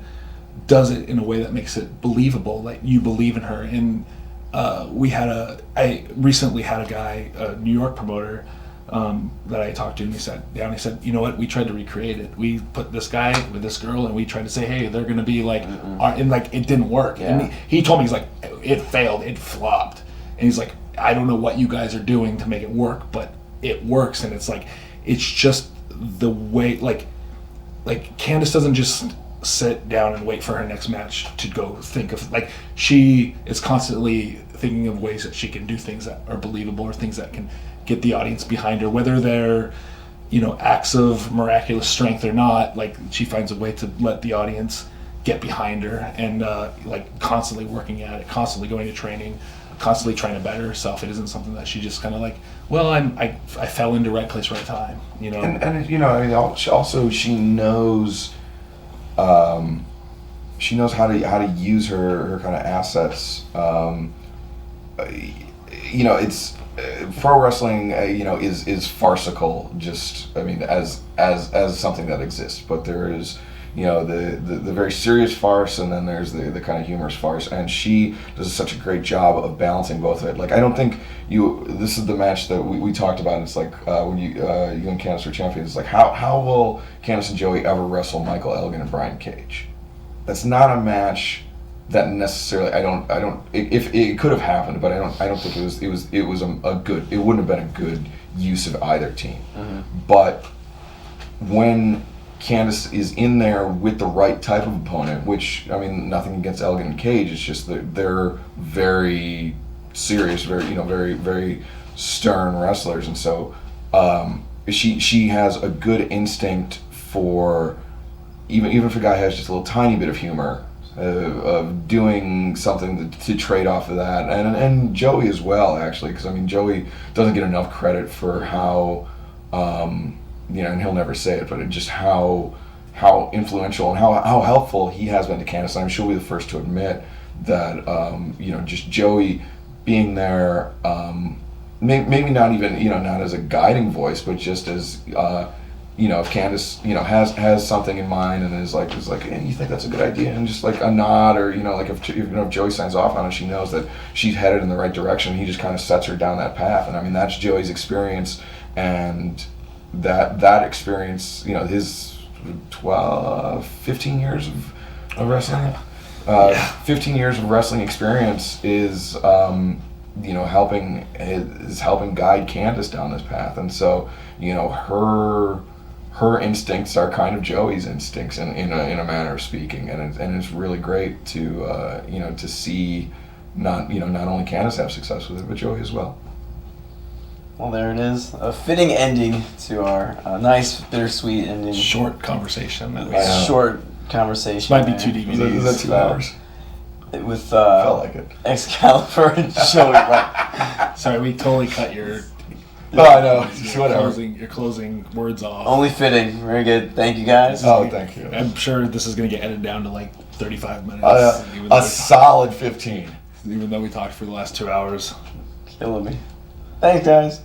S3: does it in a way that makes it believable. Like, you believe in her. And I recently had a guy, a New York promoter, that I talked to, and he said, "You know what? We tried to recreate it. We put this guy with this girl, and we tried to say, hey, they're going to be like," and like it didn't work. Yeah. And he told me, he's like, it failed, it flopped, and he's like, I don't know what you guys are doing to make it work, but it works. And it's like, it's just the way, like Candice doesn't just sit down and wait for her next match to go think of, like, she is constantly thinking of ways that she can do things that are believable, or things that can get the audience behind her, whether they're acts of miraculous strength or not. Like, she finds a way to let the audience get behind her, and like, constantly working at it, constantly going to training, constantly trying to better herself. It isn't something that she just kind of like, well, I fell into right place, right time,
S2: and I mean, also she knows how to use her kind of assets. pro wrestling, is farcical. Just, I mean, as something that exists, but there is, the very serious farce, and then there's the kind of humorous farce, and she does such a great job of balancing both of it. Like, I don't think this is the match that we talked about. It's like when you and Candice were champions. It's like how will Candice and Joey ever wrestle Michael Elgin and Brian Cage? That's not a match that necessarily if it could have happened, but I don't think it was a good, it wouldn't have been a good use of either team.
S1: Mm-hmm.
S2: But when Candice is in there with the right type of opponent, which, I mean, nothing against Elgin and Cage, it's just that they're very serious, very very stern wrestlers, and so she has a good instinct for even if a guy has just a little tiny bit of humor, of doing something to trade off of that, and Joey as well, actually, because I mean, Joey doesn't get enough credit for how and he'll never say it, but just how influential and how helpful he has been to Candice. And I'm sure we'll be the first to admit that just Joey being there, maybe not even not as a guiding voice, but just as if Candice has something in mind and is like, hey, you think that's a good idea, and just like a nod, or like if Joey signs off on it, she knows that she's headed in the right direction. He just kind of sets her down that path, and I mean, that's Joey's experience, and that experience, his 15 years of wrestling, 15 years of wrestling experience is helping guide Candice down this path, and so her instincts are kind of Joey's instincts in a manner of speaking, and it's really great to to see not only Candice have success with it, but Joey as well.
S1: Well, there it is. A fitting ending to our nice, bittersweet ending.
S3: Short conversation.
S1: Short conversation.
S3: This might be 2 DVDs.
S2: Is that 2 hours?
S1: With
S2: felt like it.
S1: Excalibur and Joey. Right.
S3: Sorry, we totally cut your.
S2: Oh, I know. Whatever.
S3: Your closing words off.
S1: Only fitting. Very good. Thank you, guys.
S2: Oh, thank you.
S3: I'm sure this is going to get edited down to like 35 minutes.
S2: A solid 15.
S3: Even though we talked for the last 2 hours.
S1: Killing me. Thanks, guys.